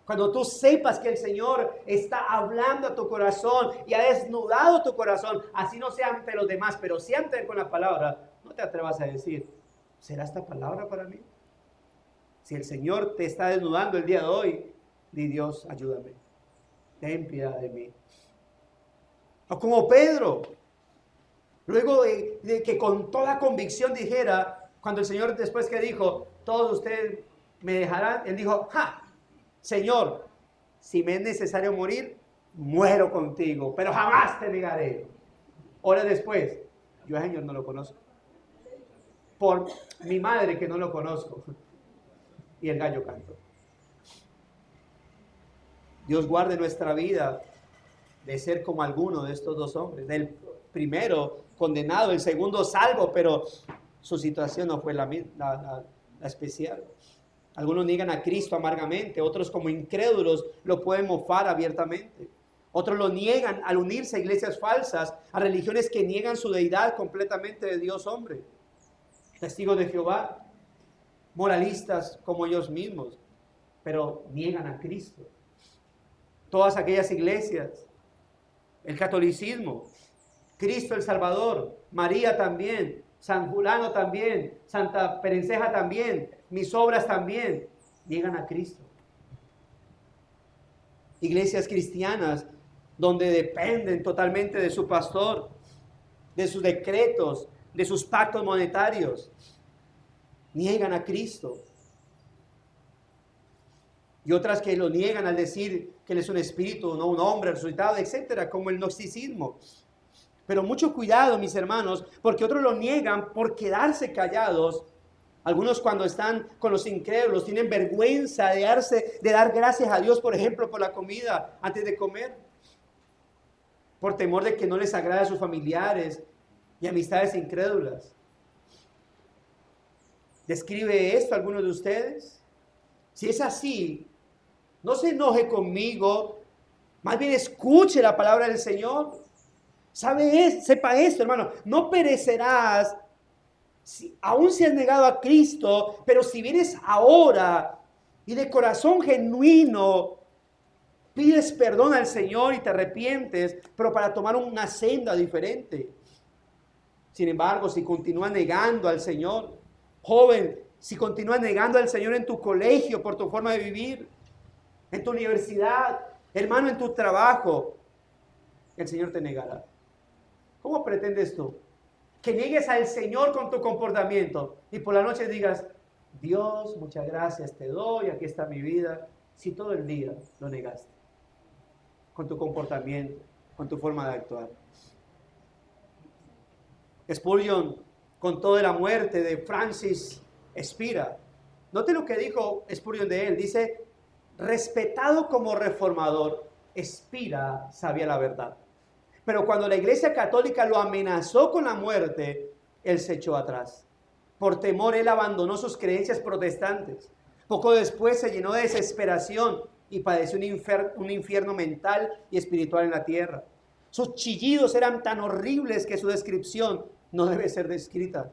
Cuando tú sepas que el Señor está hablando a tu corazón y ha desnudado tu corazón, así no sea ante los demás, pero sí ante con la palabra, no te atrevas a decir, ¿será esta palabra para mí? Si el Señor te está desnudando el día de hoy, di Dios, ayúdame, ten piedad de mí. O como Pedro, luego de que con toda convicción dijera, cuando el Señor después que dijo, todos ustedes me dejarán, él dijo, Señor, si me es necesario morir, muero contigo, pero jamás te negaré. Horas después, yo al Señor no lo conozco. Por mi madre que no lo conozco. Y el gallo cantó. Dios guarde nuestra vida de ser como alguno de estos dos hombres. Del primero condenado, el segundo salvo, pero su situación no fue la especial. Algunos niegan a Cristo amargamente, otros como incrédulos lo pueden mofar abiertamente. Otros lo niegan al unirse a iglesias falsas, a religiones que niegan su deidad completamente de Dios hombre. Testigos de Jehová, moralistas como ellos mismos, pero niegan a Cristo. Todas aquellas iglesias, el catolicismo, Cristo el Salvador, María también, San Julano también, Santa Perenceja también, mis obras también, niegan a Cristo. Iglesias cristianas donde dependen totalmente de su pastor, de sus decretos, de sus pactos monetarios, niegan a Cristo. Y otras que lo niegan al decir que Él es un espíritu, no un hombre resucitado, etcétera, como el gnosticismo. Pero mucho cuidado, mis hermanos, porque otros lo niegan por quedarse callados. Algunos cuando están con los incrédulos tienen vergüenza de dar gracias a Dios, por ejemplo, por la comida antes de comer. Por temor de que no les agrade a sus familiares y amistades incrédulas. ¿Describe esto a alguno de ustedes? Si es así, no se enoje conmigo, más bien escuche la palabra del Señor. Sepa esto, hermano, no perecerás aún si has negado a Cristo, pero si vienes ahora y de corazón genuino pides perdón al Señor y te arrepientes, pero para tomar una senda diferente. Sin embargo, si continúas negando al Señor, joven, si continúas negando al Señor en tu colegio por tu forma de vivir, en tu universidad, hermano, en tu trabajo, el Señor te negará. ¿Cómo pretendes tú que niegues al Señor con tu comportamiento y por la noche digas, Dios, muchas gracias te doy, aquí está mi vida, si todo el día lo negaste con tu comportamiento, con tu forma de actuar? Spurgeon contó de la muerte de Francis Spira. Note lo que dijo Spurgeon de él. Dice, respetado como reformador, Spira sabía la verdad. Pero cuando la Iglesia Católica lo amenazó con la muerte, él se echó atrás. Por temor, él abandonó sus creencias protestantes. Poco después se llenó de desesperación y padeció un infierno mental y espiritual en la tierra. Sus chillidos eran tan horribles que su descripción no debe ser descrita.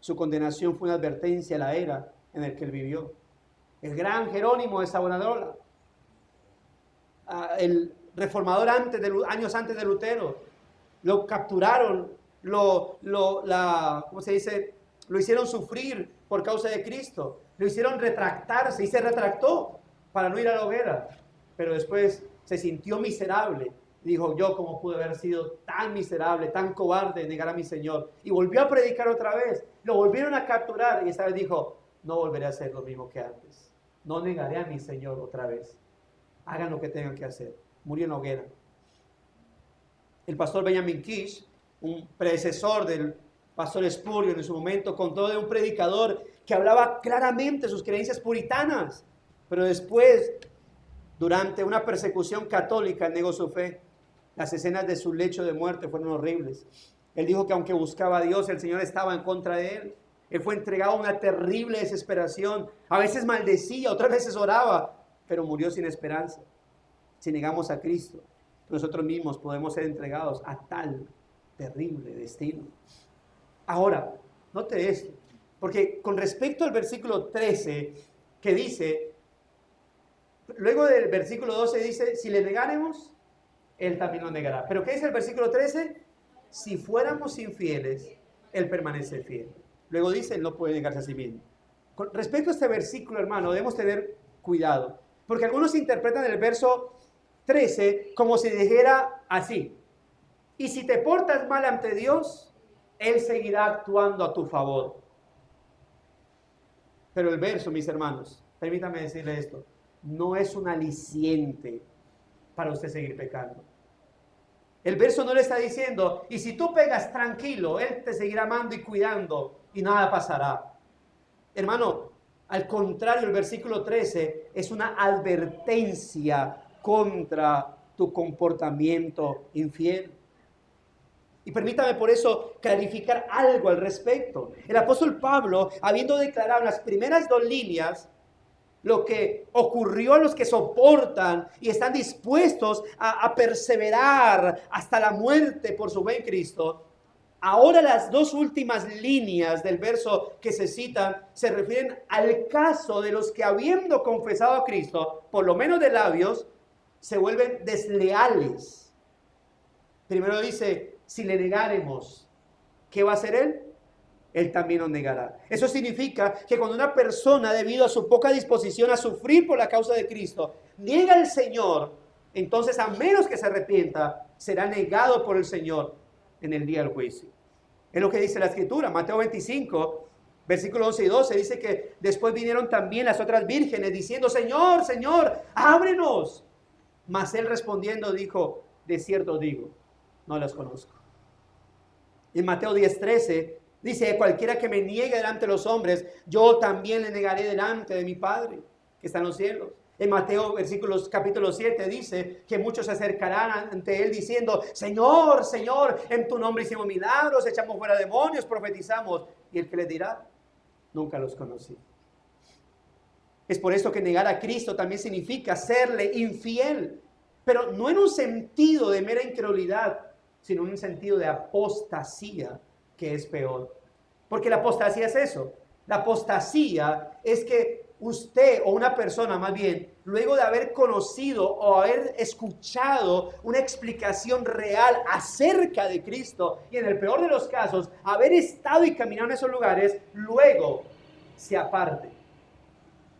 Su condenación fue una advertencia a la era en la que él vivió. El gran Jerónimo de Savonarola, el reformador años antes de Lutero, lo capturaron, ¿cómo se dice? Lo hicieron sufrir por causa de Cristo, lo hicieron retractarse y se retractó para no ir a la hoguera, pero después se sintió miserable. Dijo, yo como pude haber sido tan miserable, tan cobarde, negar a mi Señor. Y volvió a predicar otra vez. Lo volvieron a capturar y esta vez dijo, no volveré a hacer lo mismo que antes. No negaré a mi Señor otra vez. Hagan lo que tengan que hacer. Murió en la hoguera. El pastor Benjamin Kish, un predecesor del pastor Spurgeon en su momento, contó de un predicador que hablaba claramente sus creencias puritanas, pero después, durante una persecución católica, negó su fe. Las escenas de su lecho de muerte fueron horribles. Él dijo que aunque buscaba a Dios, el Señor estaba en contra de él. Él fue entregado a una terrible desesperación. A veces maldecía, otras veces oraba, pero murió sin esperanza. Si negamos a Cristo, nosotros mismos podemos ser entregados a tal terrible destino. Ahora, note esto, porque con respecto al versículo 13, que dice, luego del versículo 12 dice, si le negáremos, Él también nos negará. Pero ¿qué dice el versículo 13? Si fuéramos infieles, Él permanece fiel. Luego dice, Él no puede negarse a sí mismo. Con respecto a este versículo, hermano, debemos tener cuidado, porque algunos interpretan el verso 13 como si dijera así, y si te portas mal ante Dios, Él seguirá actuando a tu favor. Pero el verso, mis hermanos, permítame decirle esto, no es un aliciente para usted seguir pecando. El verso no le está diciendo, y si tú pegas tranquilo, Él te seguirá amando y cuidando y nada pasará. Hermano, al contrario, el versículo 13 es una advertencia contra tu comportamiento infiel. Y permítame por eso clarificar algo al respecto. El apóstol Pablo, habiendo declarado en las primeras 2 líneas lo que ocurrió a los que soportan y están dispuestos a perseverar hasta la muerte por su buen Cristo, ahora las 2 últimas líneas del verso que se citan se refieren al caso de los que habiendo confesado a Cristo, por lo menos de labios, se vuelven desleales. Primero dice, si le negáremos, ¿qué va a hacer Él? Él también nos negará. Eso significa que cuando una persona, debido a su poca disposición a sufrir por la causa de Cristo, niega al Señor, entonces a menos que se arrepienta, será negado por el Señor en el día del juicio. Es lo que dice la Escritura. Mateo 25, versículos 11 y 12, dice que después vinieron también las otras vírgenes diciendo, Señor, Señor, ábrenos. Mas Él respondiendo dijo, de cierto digo, no las conozco. En Mateo 10:13 dice, cualquiera que me niegue delante de los hombres, yo también le negaré delante de mi Padre que está en los cielos. En Mateo capítulo 7 dice que muchos se acercarán ante Él diciendo, Señor, Señor, en tu nombre hicimos milagros, echamos fuera demonios, profetizamos. Y el que les dirá, nunca los conocí. Es por esto que negar a Cristo también significa serle infiel, pero no en un sentido de mera incredulidad, sino en un sentido de apostasía, que es peor. Porque la apostasía es eso. La apostasía es que usted o una persona más bien, luego de haber conocido o haber escuchado una explicación real acerca de Cristo y en el peor de los casos, haber estado y caminado en esos lugares, luego se aparte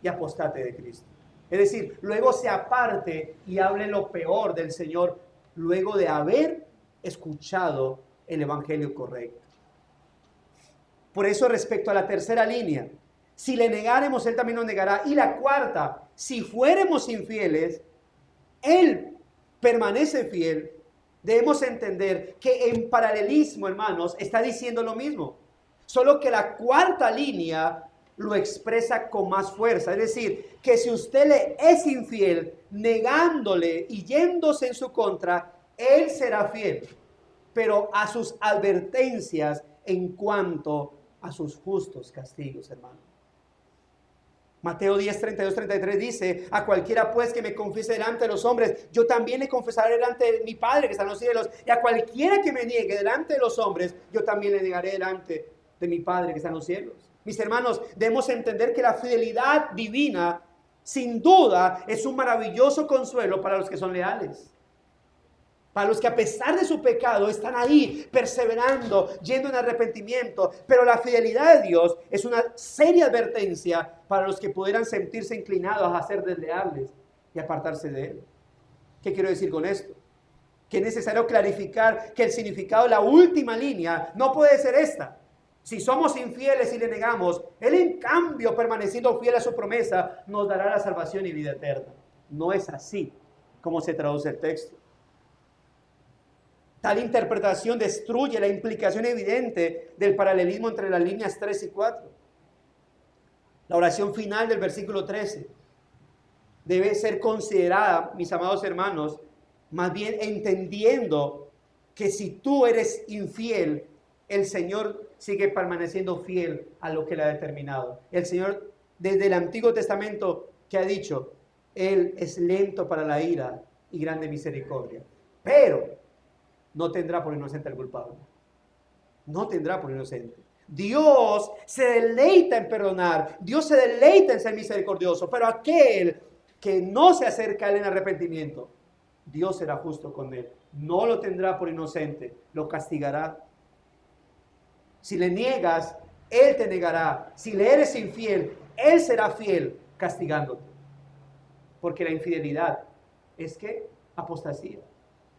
y apostate de Cristo. Es decir, luego se aparte y hable lo peor del Señor luego de haber escuchado el evangelio correcto. Por eso respecto a la tercera línea, si le negáremos, Él también nos negará. Y la cuarta, si fuéramos infieles, Él permanece fiel. Debemos entender que en paralelismo, hermanos, está diciendo lo mismo. Solo que la cuarta línea lo expresa con más fuerza. Es decir, que si usted le es infiel, negándole y yéndose en su contra, Él será fiel, pero a sus advertencias en cuanto a sus justos castigos, hermano. Mateo 10, 32, 33 dice: a cualquiera pues que me confiese delante de los hombres, yo también le confesaré delante de mi Padre que está en los cielos. Y a cualquiera que me niegue delante de los hombres, yo también le negaré delante de mi Padre que está en los cielos. Mis hermanos, debemos entender que la fidelidad divina, sin duda, es un maravilloso consuelo para los que son leales. Para los que a pesar de su pecado están ahí perseverando, yendo en arrepentimiento. Pero la fidelidad de Dios es una seria advertencia para los que pudieran sentirse inclinados a ser desleales y apartarse de Él. ¿Qué quiero decir con esto? Que es necesario clarificar que el significado de la última línea no puede ser esta. Si somos infieles y le negamos, Él en cambio, permaneciendo fiel a su promesa, nos dará la salvación y vida eterna. No es así como se traduce el texto. Tal interpretación destruye la implicación evidente del paralelismo entre las líneas 3 y 4. La oración final del versículo 13 debe ser considerada, mis amados hermanos, más bien entendiendo que si tú eres infiel, el Señor sigue permaneciendo fiel a lo que Él ha determinado. El Señor, desde el Antiguo Testamento, que ha dicho: Él es lento para la ira y grande misericordia, pero no tendrá por inocente al culpable. No tendrá por inocente. Dios se deleita en perdonar. Dios se deleita en ser misericordioso. Pero aquel que no se acerca a Él en arrepentimiento, Dios será justo con él. No lo tendrá por inocente. Lo castigará. Si le niegas, Él te negará. Si le eres infiel, Él será fiel castigándote. Porque la infidelidad es que apostasía.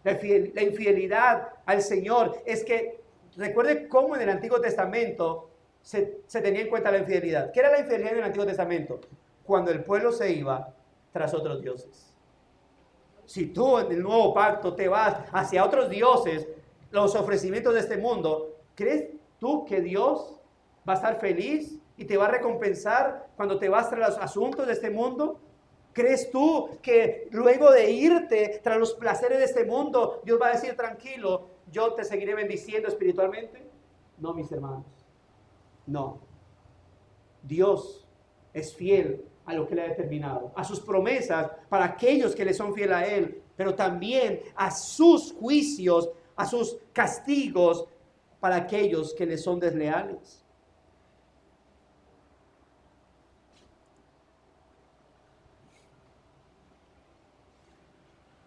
La infidelidad al Señor es que, recuerde cómo en el Antiguo Testamento se tenía en cuenta la infidelidad. ¿Qué era la infidelidad en el Antiguo Testamento? Cuando el pueblo se iba tras otros dioses. Si tú en el nuevo pacto te vas hacia otros dioses, los ofrecimientos de este mundo, ¿crees tú que Dios va a estar feliz y te va a recompensar cuando te vas tras los asuntos de este mundo? ¿Crees tú que luego de irte tras los placeres de este mundo, Dios va a decir: tranquilo, yo te seguiré bendiciendo espiritualmente? No, mis hermanos, no. Dios es fiel a lo que le ha determinado, a sus promesas para aquellos que le son fieles a Él, pero también a sus juicios, a sus castigos para aquellos que le son desleales.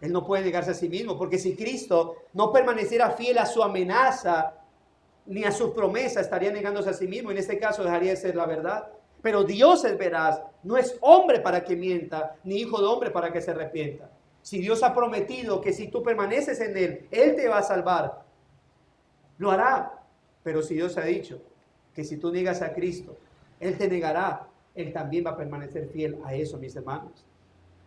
Él no puede negarse a sí mismo, porque si Cristo no permaneciera fiel a su amenaza ni a sus promesas, estaría negándose a sí mismo. En este caso dejaría de ser la verdad. Pero Dios es veraz, no es hombre para que mienta, ni hijo de hombre para que se arrepienta. Si Dios ha prometido que si tú permaneces en Él, Él te va a salvar, lo hará. Pero si Dios ha dicho que si tú niegas a Cristo, Él te negará, Él también va a permanecer fiel a eso, mis hermanos.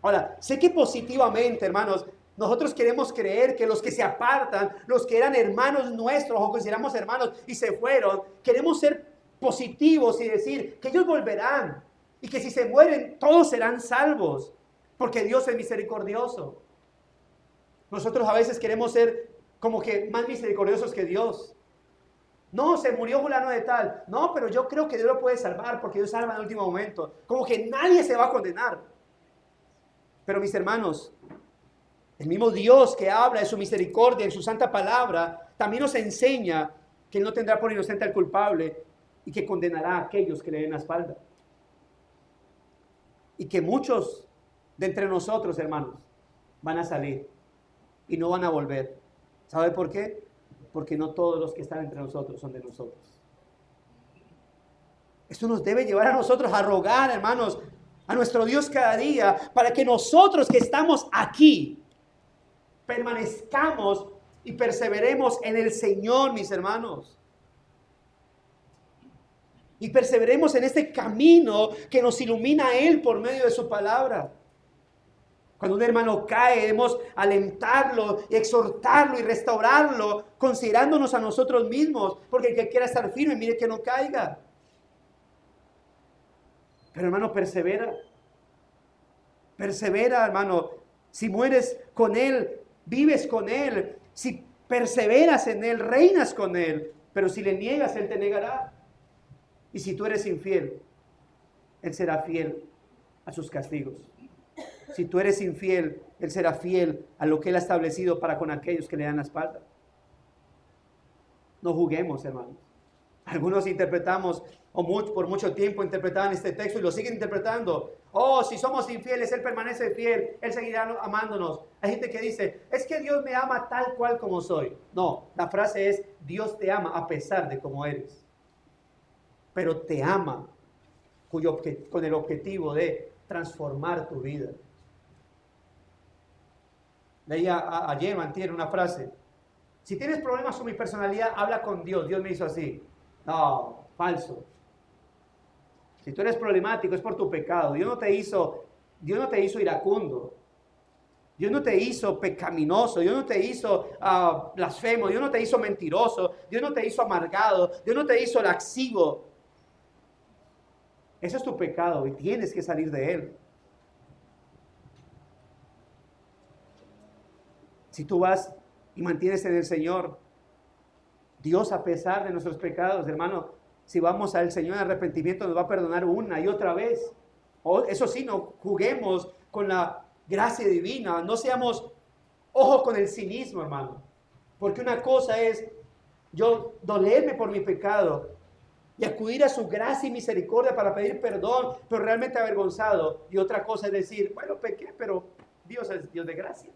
Ahora, sé que positivamente, hermanos, nosotros queremos creer que los que se apartan, los que eran hermanos nuestros o consideramos hermanos y se fueron, queremos ser positivos y decir que ellos volverán y que si se mueren todos serán salvos, porque Dios es misericordioso. Nosotros a veces queremos ser como que más misericordiosos que Dios. No, se murió fulano de tal. No, pero yo creo que Dios lo puede salvar porque Dios salva en el último momento. Como que nadie se va a condenar. Pero mis hermanos, el mismo Dios que habla de su misericordia en su santa palabra, también nos enseña que Él no tendrá por inocente al culpable y que condenará a aquellos que le den la espalda. Y que muchos de entre nosotros, hermanos, van a salir y no van a volver. ¿Sabe por qué? Porque no todos los que están entre nosotros son de nosotros. Esto nos debe llevar a nosotros a rogar, hermanos, a nuestro Dios cada día, para que nosotros que estamos aquí permanezcamos y perseveremos en el Señor, mis hermanos. Y perseveremos en este camino que nos ilumina a Él por medio de su palabra. Cuando un hermano cae, debemos alentarlo, exhortarlo y restaurarlo, considerándonos a nosotros mismos, porque el que quiera estar firme, mire que no caiga. Pero hermano, persevera. Persevera, hermano. Si mueres con Él, vives con Él. Si perseveras en Él, reinas con Él. Pero si le niegas, Él te negará. Y si tú eres infiel, Él será fiel a sus castigos. Si tú eres infiel, Él será fiel a lo que Él ha establecido para con aquellos que le dan la espalda. No juguemos, hermanos. Algunos interpretamos, por mucho tiempo interpretaban este texto y lo siguen interpretando. Oh, si somos infieles, Él permanece fiel, Él seguirá amándonos. Hay gente que dice, es que Dios me ama tal cual como soy. No, la frase es, Dios te ama a pesar de cómo eres. Pero te ama con el objetivo de transformar tu vida. Leía ayer, mantiene una frase. Si tienes problemas con mi personalidad, habla con Dios. Dios me hizo así. No, falso. Si tú eres problemático es por tu pecado. Dios no te hizo iracundo. Dios no te hizo pecaminoso. Dios no te hizo blasfemo. Dios no te hizo mentiroso. Dios no te hizo amargado. Dios no te hizo laxivo. Eso es tu pecado y tienes que salir de él. Si tú vas y mantienes en el Señor, Dios, a pesar de nuestros pecados, hermano, si vamos al Señor en arrepentimiento, nos va a perdonar una y otra vez. Eso sí, no juguemos con la gracia divina, no seamos ojo con el cinismo, hermano. Porque una cosa es yo dolerme por mi pecado y acudir a su gracia y misericordia para pedir perdón, pero realmente avergonzado. Y otra cosa es decir, bueno, pequé, pero Dios es Dios de gracia.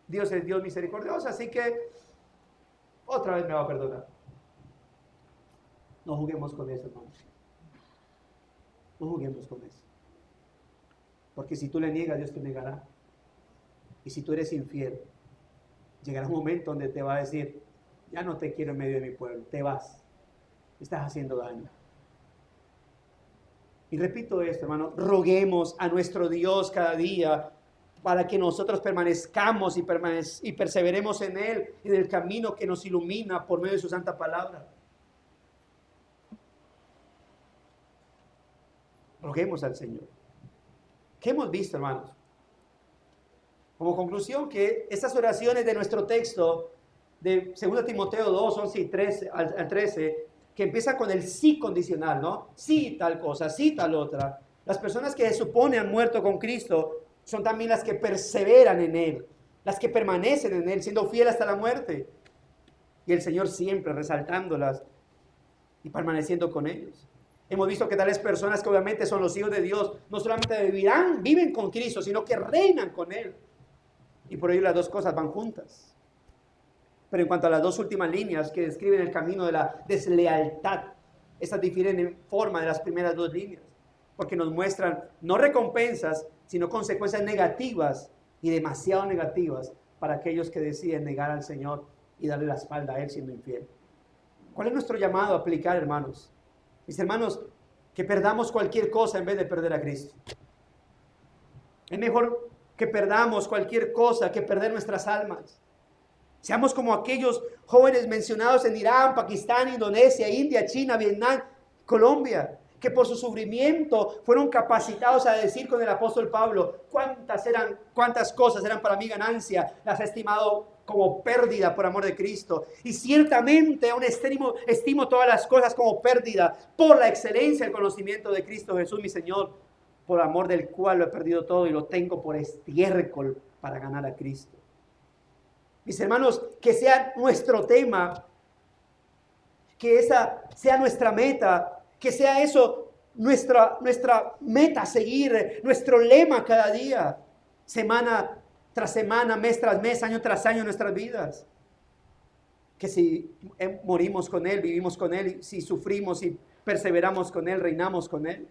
Dios es Dios misericordioso, así que otra vez me va a perdonar. No juguemos con eso, hermanos. No juguemos con eso. Porque si tú le niegas, Dios te negará. Y si tú eres infiel, llegará un momento donde te va a decir, ya no te quiero en medio de mi pueblo, te vas. Estás haciendo daño. Y repito esto, hermano, roguemos a nuestro Dios cada día para que nosotros permanezcamos y perseveremos en Él, en el camino que nos ilumina por medio de su santa palabra. Roguemos al Señor. ¿Qué hemos visto, hermanos? Como conclusión, que estas oraciones de nuestro texto de 2 Timoteo 2, 11 y 13, al 13, que empiezan con el sí condicional, ¿no? Sí tal cosa, sí tal otra. Las personas que se supone han muerto con Cristo son también las que perseveran en Él, las que permanecen en Él, siendo fieles hasta la muerte. Y el Señor siempre resaltándolas y permaneciendo con ellos. Hemos visto que tales personas que obviamente son los hijos de Dios, no solamente viven con Cristo, sino que reinan con Él. Y por ello las dos cosas van juntas. Pero en cuanto a las dos últimas líneas que describen el camino de la deslealtad, estas difieren en forma de las primeras dos líneas, porque nos muestran no recompensas, sino consecuencias negativas y demasiado negativas para aquellos que deciden negar al Señor y darle la espalda a Él siendo infiel. ¿Cuál es nuestro llamado a aplicar, hermanos? Mis hermanos, que perdamos cualquier cosa en vez de perder a Cristo. Es mejor que perdamos cualquier cosa que perder nuestras almas. Seamos como aquellos jóvenes mencionados en Irán, Pakistán, Indonesia, India, China, Vietnam, Colombia, que por su sufrimiento fueron capacitados a decir con el apóstol Pablo, cuántas cosas eran para mí ganancia, las he estimado como pérdida por amor de Cristo. Y ciertamente aún estimo todas las cosas como pérdida por la excelencia del conocimiento de Cristo Jesús, mi Señor, por amor del cual lo he perdido todo y lo tengo por estiércol para ganar a Cristo. Mis hermanos, que sea nuestro tema, que esa sea nuestra meta, que sea eso nuestra meta a seguir, nuestro lema cada día, semana tras semana, mes tras mes, año tras año en nuestras vidas. Que si morimos con Él, vivimos con Él, si sufrimos y perseveramos con Él, reinamos con Él.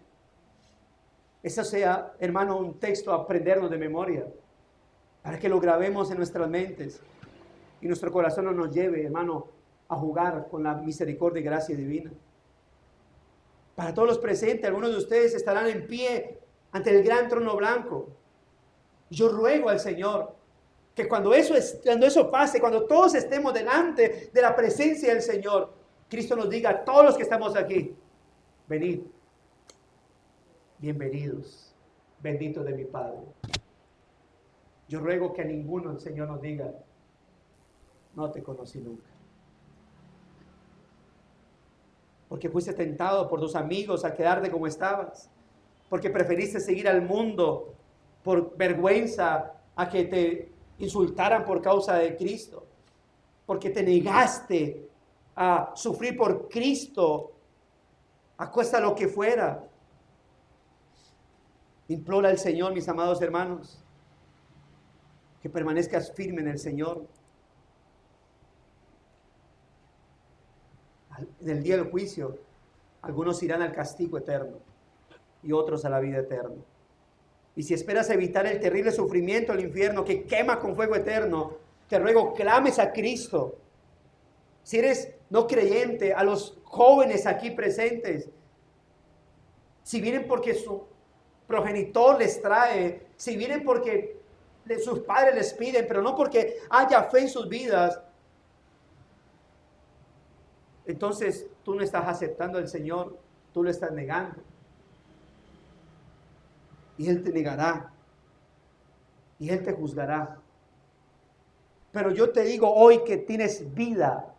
Eso sea, hermano, un texto a aprendernos de memoria, para que lo grabemos en nuestras mentes y nuestro corazón no nos lleve, hermano, a jugar con la misericordia y gracia divina. Para todos los presentes, algunos de ustedes estarán en pie ante el gran trono blanco. Yo ruego al Señor que cuando eso pase, cuando todos estemos delante de la presencia del Señor, Cristo nos diga a todos los que estamos aquí, venid, bienvenidos, benditos de mi Padre. Yo ruego que a ninguno el Señor nos diga, no te conocí nunca. Porque fuiste tentado por tus amigos a quedarte como estabas. Porque preferiste seguir al mundo por vergüenza a que te insultaran por causa de Cristo. Porque te negaste a sufrir por Cristo, a cuesta lo que fuera. Implora al Señor, mis amados hermanos, que permanezcas firme en el Señor. En el día del juicio, algunos irán al castigo eterno y otros a la vida eterna. Y si esperas evitar el terrible sufrimiento del infierno que quema con fuego eterno, te ruego, clames a Cristo. Si eres no creyente, a los jóvenes aquí presentes, si vienen porque su progenitor les trae, si vienen porque sus padres les piden, pero no porque haya fe en sus vidas, entonces tú no estás aceptando al Señor, tú lo estás negando. Y Él te negará. Y Él te juzgará. Pero yo te digo hoy que tienes vida,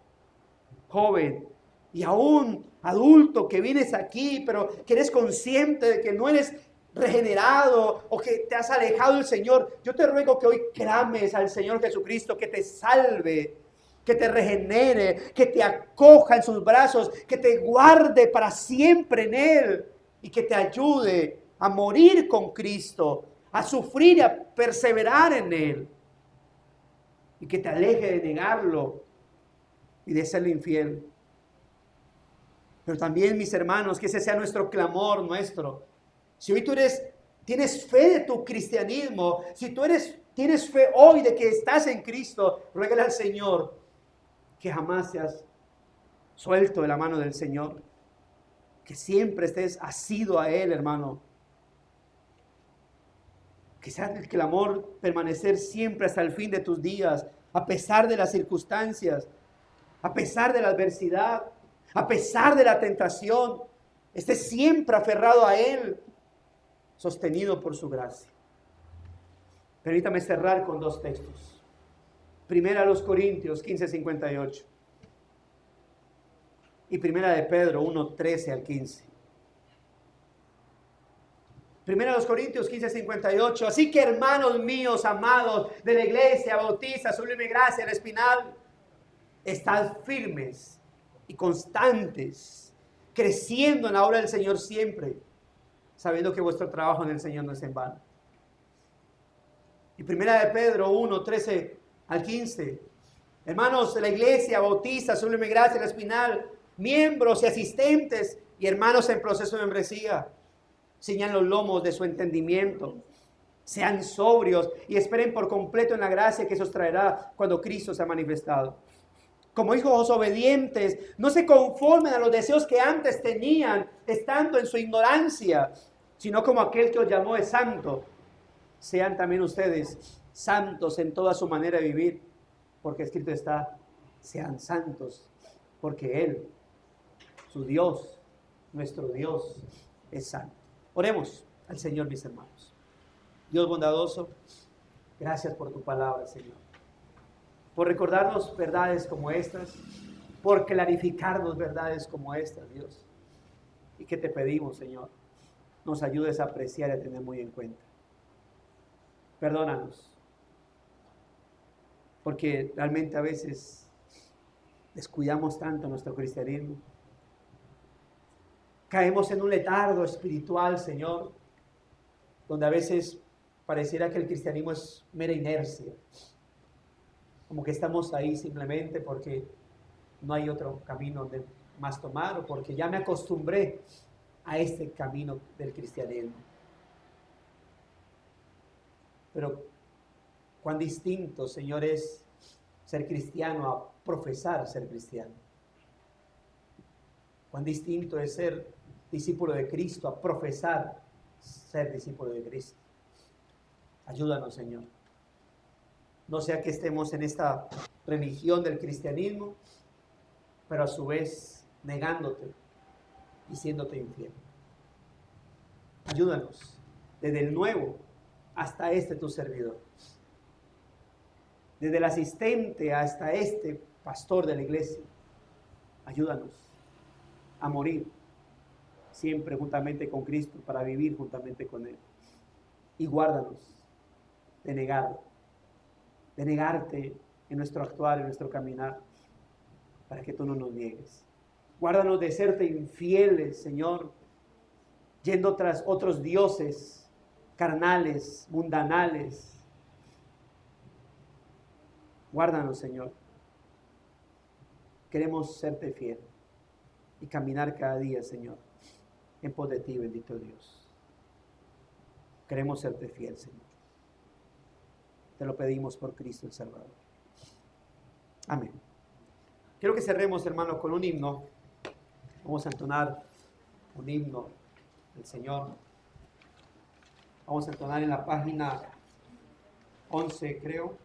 joven, y aún adulto que vienes aquí, pero que eres consciente de que no eres regenerado o que te has alejado del Señor. Yo te ruego que hoy clames al Señor Jesucristo, que te salve, que te regenere, que te acoja en sus brazos, que te guarde para siempre en Él y que te ayude a morir con Cristo, a sufrir y a perseverar en Él, y que te aleje de negarlo y de serle infiel. Pero también, mis hermanos, que ese sea nuestro clamor, nuestro. Si hoy tú tienes fe de tu cristianismo, si tú tienes fe hoy de que estás en Cristo, ruégale al Señor que jamás seas suelto de la mano del Señor, que siempre estés asido a Él, hermano. Que sea el clamor permanecer siempre hasta el fin de tus días, a pesar de las circunstancias, a pesar de la adversidad, a pesar de la tentación. Estés siempre aferrado a Él, sostenido por su gracia. Permítame cerrar con dos textos. Primera a los Corintios 15:58 y Primera de Pedro 1:13 al 15. Primera a los Corintios 15:58. Así que, hermanos míos, amados de la iglesia bautista, Sublime Gracia, el Espinal, estad firmes y constantes, creciendo en la obra del Señor siempre, sabiendo que vuestro trabajo en el Señor no es en vano. Y Primera de Pedro 1:13 al 15. Hermanos de la iglesia bautista, Sublime Gracia, el Espinal, miembros y asistentes y hermanos en proceso de membresía, ciñan los lomos de su entendimiento, sean sobrios y esperen por completo en la gracia que se os traerá cuando Cristo se ha manifestado. Como hijos obedientes, no se conformen a los deseos que antes tenían, estando en su ignorancia, sino como aquel que os llamó es santo. Sean también ustedes santos en toda su manera de vivir, porque escrito está, sean santos, porque Él, su Dios, nuestro Dios, es santo. Oremos al Señor, mis hermanos. Dios bondadoso, gracias por tu palabra, Señor. Por recordarnos verdades como estas, por clarificarnos verdades como estas, Dios. Y que te pedimos, Señor, nos ayudes a apreciar y a tener muy en cuenta. Perdónanos, porque realmente a veces descuidamos tanto nuestro cristianismo. Caemos en un letargo espiritual, Señor, donde a veces pareciera que el cristianismo es mera inercia, como que estamos ahí simplemente porque no hay otro camino de más tomar o porque ya me acostumbré a este camino del cristianismo. Pero cuán distinto, Señor, es ser cristiano a profesar ser cristiano. Cuán distinto es ser discípulo de Cristo a profesar ser discípulo de Cristo. Ayúdanos, Señor. No sea que estemos en esta religión del cristianismo, pero a su vez negándote y siéndote infiel. Ayúdanos desde el nuevo hasta este tu servidor. Desde el asistente hasta este pastor de la iglesia. Ayúdanos a morir siempre juntamente con Cristo para vivir juntamente con Él. Y guárdanos de negarte en nuestro actuar, en nuestro caminar, para que tú no nos niegues. Guárdanos de serte infieles, Señor, yendo tras otros dioses carnales, mundanales. Guárdanos, Señor. Queremos serte fiel y caminar cada día, Señor, en pos de ti, bendito Dios. Queremos serte fiel, Señor. Te lo pedimos por Cristo el Salvador. Amén. Quiero que cerremos, hermanos, con un himno. Vamos a entonar un himno del Señor. Vamos a entonar en la página 11, creo.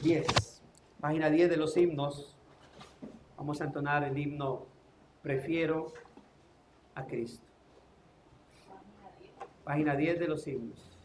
10. Página 10 de los himnos. Vamos a entonar el himno Prefiero a Cristo. Página 10 de los himnos.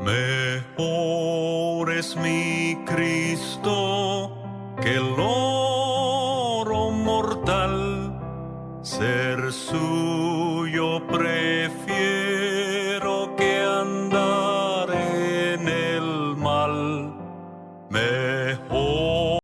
Mejor es mi Cristo que el oro mortal, ser suyo prefiero que andar en el mal. Mejor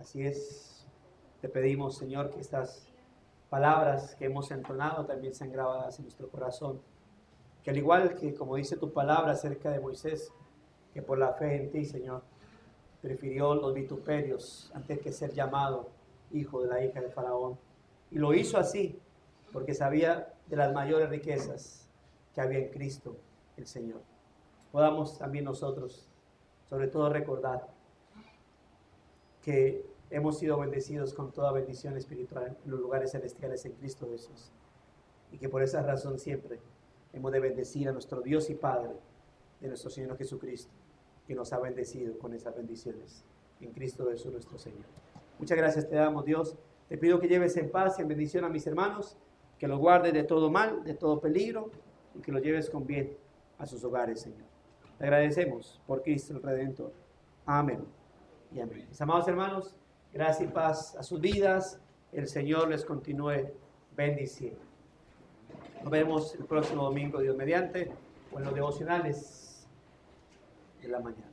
Así es. Te pedimos, Señor, que estas palabras que hemos entonado también sean grabadas en nuestro corazón. Que al igual que, como dice tu palabra acerca de Moisés, que por la fe en ti, Señor, prefirió los vituperios antes que ser llamado hijo de la hija de Faraón. Y lo hizo así, porque sabía de las mayores riquezas que había en Cristo el Señor. Podamos también nosotros, sobre todo, recordar que hemos sido bendecidos con toda bendición espiritual en los lugares celestiales en Cristo Jesús. Y que por esa razón siempre hemos de bendecir a nuestro Dios y Padre de nuestro Señor Jesucristo, que nos ha bendecido con esas bendiciones en Cristo Jesús nuestro Señor. Muchas gracias te damos, Dios. Te pido que lleves en paz y en bendición a mis hermanos, que los guardes de todo mal, de todo peligro, y que los lleves con bien a sus hogares, Señor. Te agradecemos por Cristo el Redentor. Amén y amén. Mis amados hermanos, gracia y paz a sus vidas. El Señor les continúe bendiciendo. Nos vemos el próximo domingo, Dios mediante, o en los devocionales de la mañana.